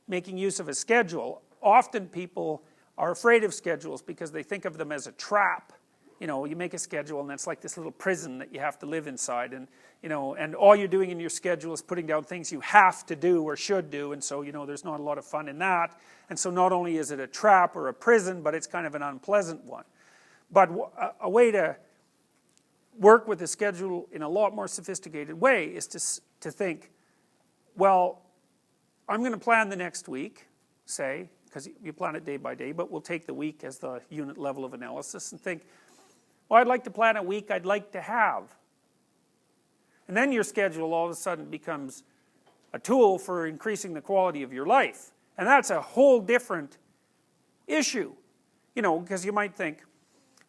making use of a schedule. Often people are afraid of schedules because they think of them as a trap. You know, you make a schedule and that's like this little prison that you have to live inside. And, you know, and all you're doing in your schedule is putting down things you have to do or should do. And so, you know, there's not a lot of fun in that. And so not only is it a trap or a prison, but it's kind of an unpleasant one. But a way to work with a schedule in a lot more sophisticated way is to think, well, I'm going to plan the next week, say, because you plan it day by day, but we'll take the week as the unit level of analysis and think, well, I'd like to plan a week I'd like to have. And then your schedule all of a sudden becomes a tool for increasing the quality of your life. And that's a whole different issue. You know, because you might think,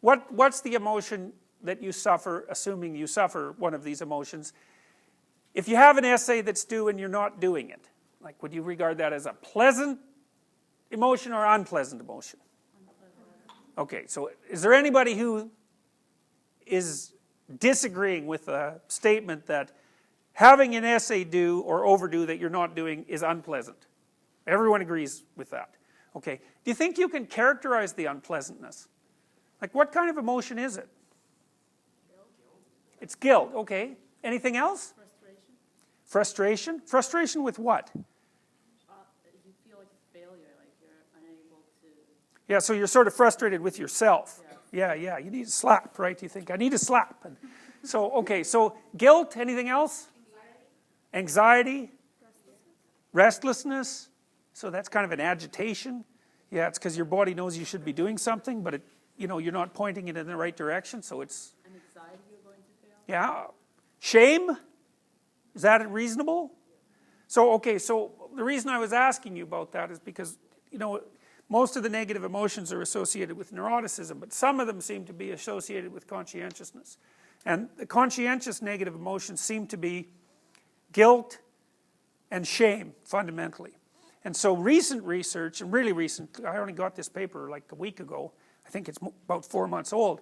what's the emotion that you suffer, assuming you suffer one of these emotions? If you have an essay that's due and you're not doing it, like, would you regard that as a pleasant emotion or unpleasant emotion? Okay, so is there anybody who is disagreeing with a statement that having an essay due or overdue that you're not doing is unpleasant? Everyone agrees with that. Okay, do you think you can characterize the unpleasantness? Like, what kind of emotion is it? Guilt. It's guilt, okay. Anything else? Frustration. Frustration? Frustration with what? You feel like a failure, like you're unable to... Yeah, so you're sort of frustrated with yourself. Yeah, you need a slap, right? You think, I need a slap. And so, okay, so guilt, anything else? Anxiety? Restlessness. So that's kind of an agitation. Yeah, it's because your body knows you should be doing something, but you're not pointing it in the right direction, so it's... And anxiety you're going to fail? Yeah. Shame? Is that reasonable? So, okay, so the reason I was asking you about that is because, most of the negative emotions are associated with neuroticism, but some of them seem to be associated with conscientiousness. And the conscientious negative emotions seem to be guilt and shame, fundamentally. And so recent research, and really recent, I only got this paper like a week ago, I think it's about 4 months old,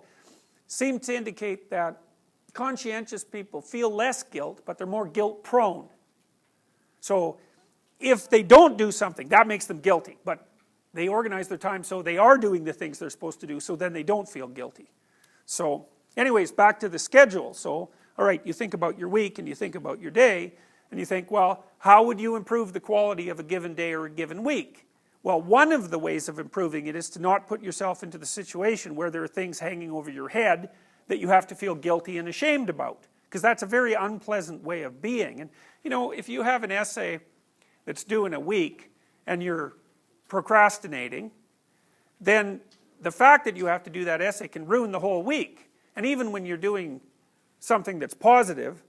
seem to indicate that conscientious people feel less guilt, but they're more guilt prone. So if they don't do something, that makes them guilty, but they organize their time so they are doing the things they're supposed to do, so then they don't feel guilty. So anyways, back to the schedule. So, all right, you think about your week and you think about your day, and you think, well, how would you improve the quality of a given day or a given week? Well, one of the ways of improving it is to not put yourself into the situation where there are things hanging over your head that you have to feel guilty and ashamed about, because that's a very unpleasant way of being. And if you have an essay that's due in a week and you're procrastinating, then the fact that you have to do that essay can ruin the whole week. And even when you're doing something that's positive,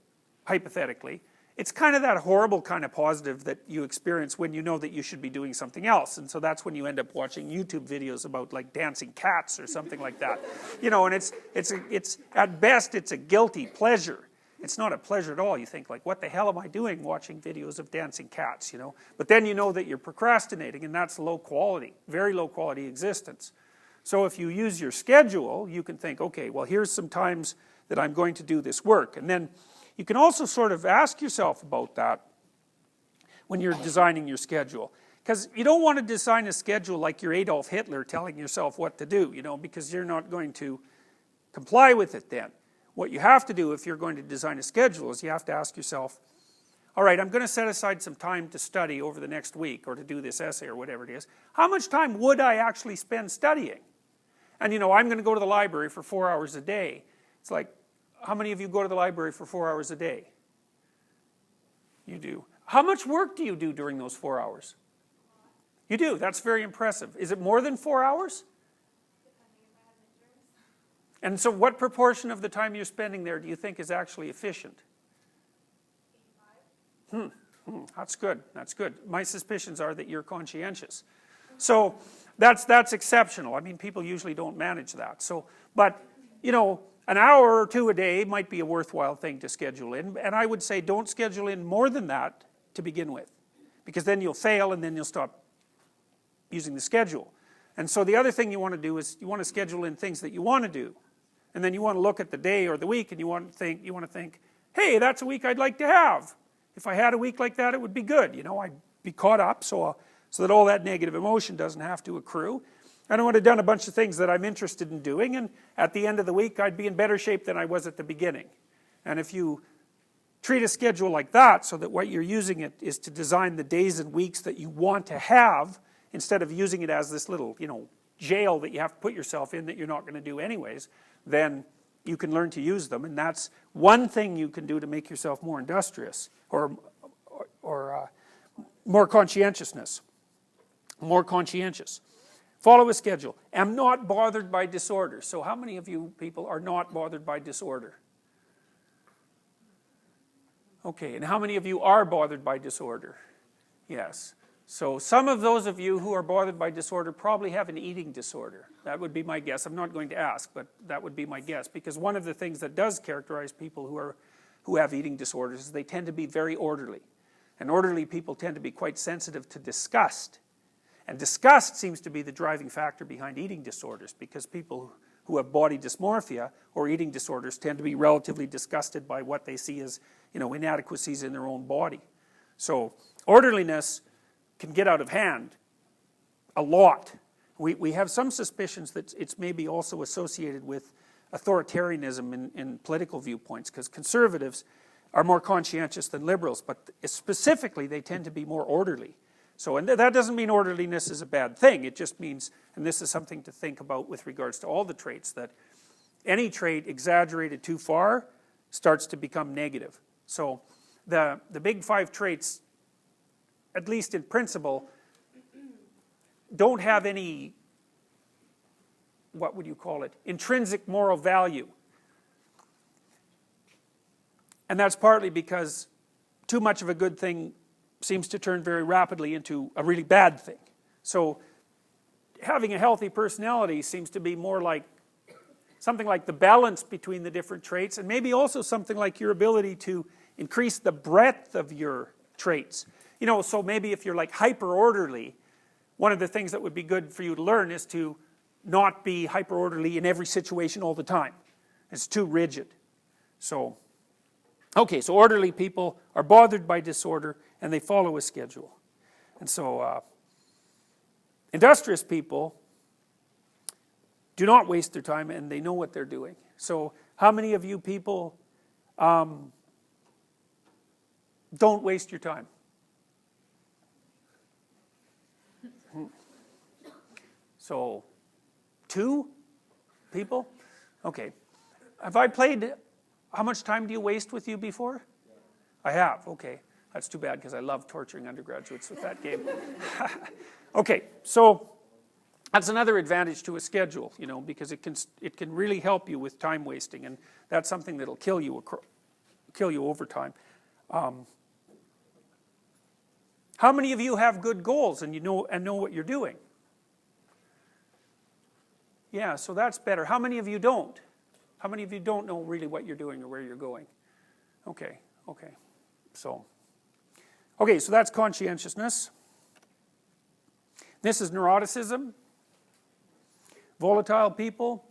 hypothetically, it's kind of that horrible kind of positive that you experience when you know that you should be doing something else. And so that's when you end up watching YouTube videos about like dancing cats or something like that. And it's at best it's a guilty pleasure. It's not a pleasure at all. You think like, what the hell am I doing watching videos of dancing cats, But then you know that you're procrastinating, and that's low quality, very low quality existence. So if you use your schedule, you can think, okay, well, here's some times that I'm going to do this work. And then you can also sort of ask yourself about that when you're designing your schedule. Because you don't want to design a schedule like you're Adolf Hitler telling yourself what to do, because you're not going to comply with it then. What you have to do if you're going to design a schedule is you have to ask yourself, all right, I'm going to set aside some time to study over the next week or to do this essay or whatever it is. How much time would I actually spend studying? And I'm going to go to the library for 4 hours a day. It's like, how many of you go to the library for 4 hours a day? You do. How much work do you do during those 4 hours? You do. That's very impressive. Is it more than 4 hours? And so what proportion of the time you're spending there do you think is actually efficient? 85. That's good. That's good. My suspicions are that you're conscientious. So that's exceptional. I mean, people usually don't manage that. So, but, an hour or two a day might be a worthwhile thing to schedule in. And I would say don't schedule in more than that to begin with, because then you'll fail and then you'll stop using the schedule. And so the other thing you want to do is you want to schedule in things that you want to do. And then you want to look at the day or the week and you want to think, hey, that's a week I'd like to have. If I had a week like that, it would be good. I'd be caught up so that all that negative emotion doesn't have to accrue. And I would have done a bunch of things that I'm interested in doing, and at the end of the week, I'd be in better shape than I was at the beginning. And if you treat a schedule like that, so that what you're using it is to design the days and weeks that you want to have, instead of using it as this little, jail that you have to put yourself in that you're not going to do anyways, then you can learn to use them. And that's one thing you can do to make yourself more industrious, or more conscientiousness. More conscientious. Follow a schedule. Am not bothered by disorder. So how many of you people are not bothered by disorder? Okay, and how many of you are bothered by disorder? Yes. So some of those of you who are bothered by disorder probably have an eating disorder. That would be my guess. I'm not going to ask, but that would be my guess. Because one of the things that does characterize people who have eating disorders is they tend to be very orderly. And orderly people tend to be quite sensitive to disgust. And disgust seems to be the driving factor behind eating disorders, because people who have body dysmorphia or eating disorders tend to be relatively disgusted by what they see as, inadequacies in their own body. So orderliness can get out of hand a lot. We have some suspicions that it's maybe also associated with authoritarianism in political viewpoints, because conservatives are more conscientious than liberals, but specifically they tend to be more orderly. So, and that doesn't mean orderliness is a bad thing. It just means, and this is something to think about with regards to all the traits, that any trait exaggerated too far starts to become negative. So the big 5 traits, at least in principle, don't have any, what would you call it, intrinsic moral value. And that's partly because too much of a good thing seems to turn very rapidly into a really bad thing. So having a healthy personality seems to be more like something like the balance between the different traits, and maybe also something like your ability to increase the breadth of your traits. You know, so maybe if you're like hyper orderly, one of the things that would be good for you to learn is to not be hyper orderly in every situation all the time. It's too rigid. So, okay, so orderly people are bothered by disorder and they follow a schedule. And so, industrious people do not waste their time and they know what they're doing. So, how many of you people don't waste your time? So, 2 people? Okay. Have I played, how much time do you waste with you before? I have, okay. That's too bad because I love torturing undergraduates with that game. Okay, so that's another advantage to a schedule, you know, because it can really help you with time wasting, and that's something that'll kill you over time. How many of you have good goals and know what you're doing? Yeah, so that's better. How many of you don't? How many of you don't know really what you're doing or where you're going? Okay, okay. So that's conscientiousness. This is neuroticism. Volatile people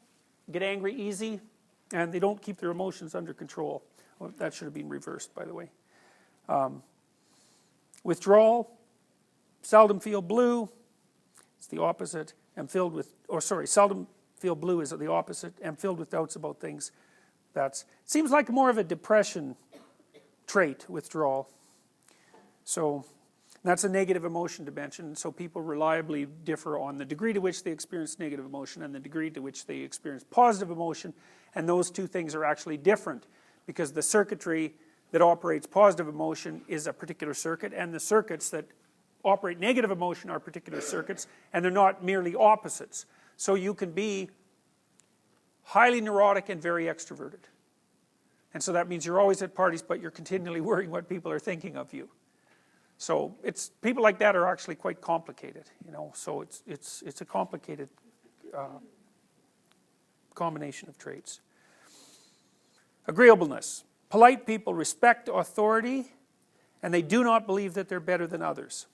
get angry easy and they don't keep their emotions under control. Well, that should have been reversed, by the way. Withdrawal, seldom feel blue. It's the opposite. Seldom feel blue is the opposite. And filled with doubts about things. Seems like more of a depression trait, withdrawal. So that's a negative emotion dimension. So people reliably differ on the degree to which they experience negative emotion and the degree to which they experience positive emotion. And those two things are actually different because the circuitry that operates positive emotion is a particular circuit, and the circuits that operate negative emotion are particular circuits, and they're not merely opposites. So you can be highly neurotic and very extroverted. And so that means you're always at parties, but you're continually worrying what people are thinking of you. So people like that are actually quite complicated, you know. So it's a complicated combination of traits. Agreeableness. Polite people respect authority, and they do not believe that they're better than others.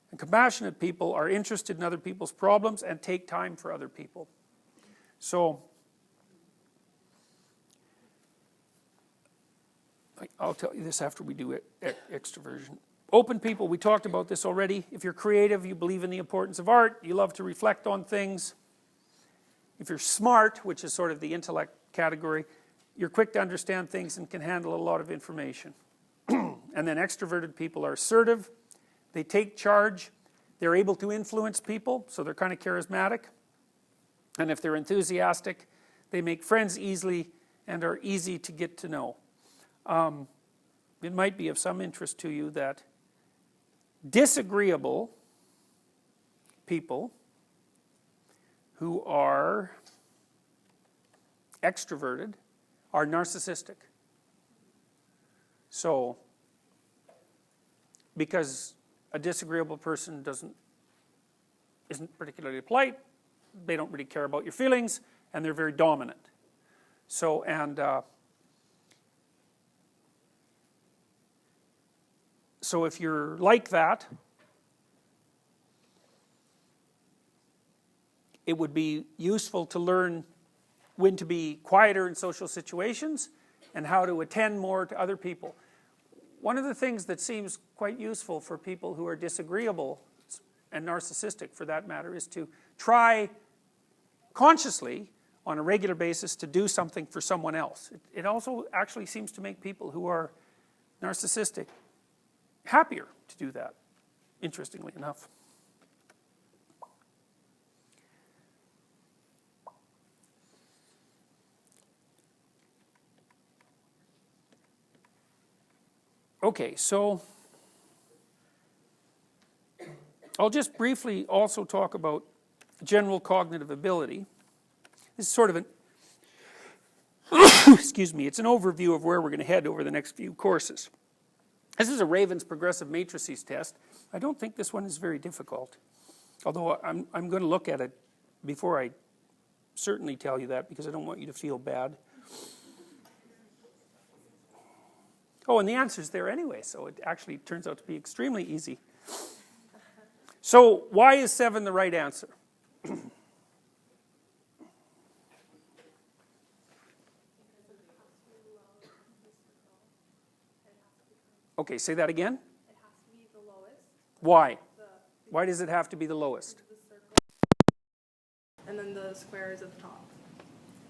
And compassionate people are interested in other people's problems and take time for other people. So, I'll tell you this after we do extroversion. Open people, we talked about this already. If you're creative, you believe in the importance of art, you love to reflect on things. If you're smart, which is sort of the intellect category, you're quick to understand things and can handle a lot of information. And then extroverted people are assertive. They take charge. They're able to influence people, so they're kind of charismatic. And if they're enthusiastic, they make friends easily and are easy to get to know. It might be of some interest to you that disagreeable people who are extroverted are narcissistic. So, because a disagreeable person isn't particularly polite, they don't really care about your feelings, and they're very dominant. So, so if you're like that, it would be useful to learn when to be quieter in social situations and how to attend more to other people. One of the things that seems quite useful for people who are disagreeable and narcissistic, for that matter, is to try consciously on a regular basis to do something for someone else. It also actually seems to make people who are narcissistic happier to do that, interestingly enough. Okay, so I'll just briefly also talk about general cognitive ability. This is sort of an, excuse me, it's an overview of where we're going to head over the next few courses. This is a Raven's progressive matrices test. I don't think this one is very difficult, although I'm going to look at it before I certainly tell you that, because I don't want you to feel bad. Oh, and the answer's there anyway, so it actually turns out to be extremely easy. So why is 7 the right answer? Okay, say that again. It has to be the lowest. Why? Why does it have to be the lowest? The circle. And then the squares at the top.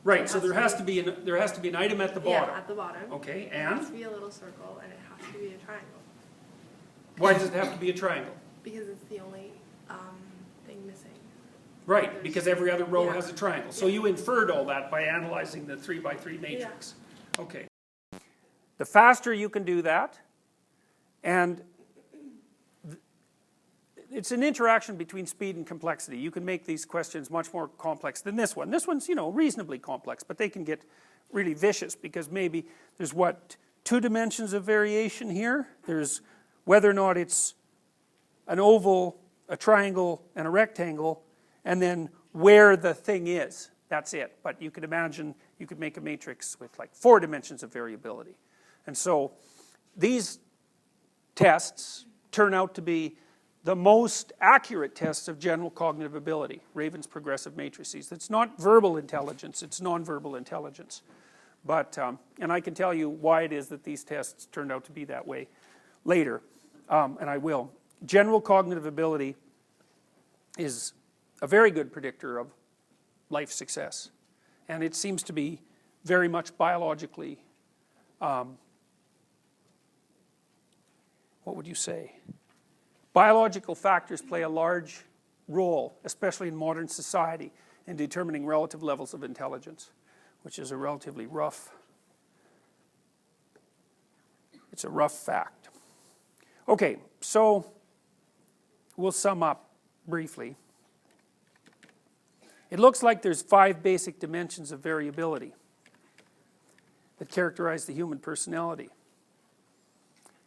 Right, so there has to be an item at the bottom. Yeah, at the bottom. Okay, It has to and be a little circle, and it has to be a triangle. why does it have to be a triangle? Because it's the only thing missing. Right, because every other row Yeah. has a triangle. So you inferred all that by analyzing the 3x3 matrix. Okay. The faster you can do that, and it's an interaction between speed and complexity. You can make these questions much more complex than this one. This one's, you know, reasonably complex, but they can get really vicious because maybe there's what, 2 dimensions of variation here. There's whether or not it's an oval, a triangle, and a rectangle, and then where the thing is. That's it. But you could imagine you could make a matrix with like 4 dimensions of variability. And so these tests turn out to be the most accurate tests of general cognitive ability, Raven's progressive matrices. It's not verbal intelligence, it's nonverbal intelligence. But, and I can tell you why it is that these tests turned out to be that way later, and I will. General cognitive ability is a very good predictor of life success. And it seems to be very much biologically, what would you say? Biological factors play a large role, especially in modern society, in determining relative levels of intelligence, which is a relatively rough, it's a rough fact. Okay, so we'll sum up briefly. It looks like there's 5 basic dimensions of variability that characterize the human personality: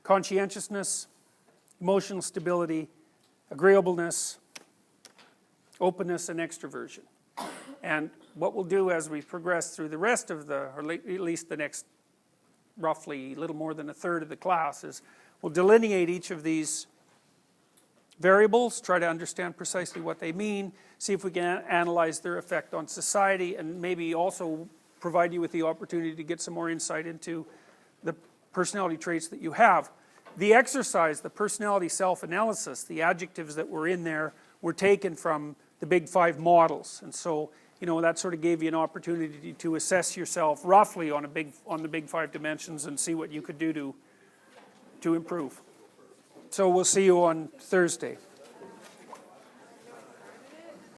conscientiousness, emotional stability, agreeableness, openness, and extroversion. And what we'll do as we progress through the rest of the, or at least the next roughly a little more than a third of the class, is we'll delineate each of these variables, try to understand precisely what they mean, see if we can analyze their effect on society, and maybe also provide you with the opportunity to get some more insight into the personality traits that you have. The exercise, the personality self-analysis, the adjectives that were in there were taken from the Big 5 models. And so, you know, that sort of gave you an opportunity to assess yourself roughly on the Big 5 dimensions and see what you could do to improve. So we'll see you on Thursday.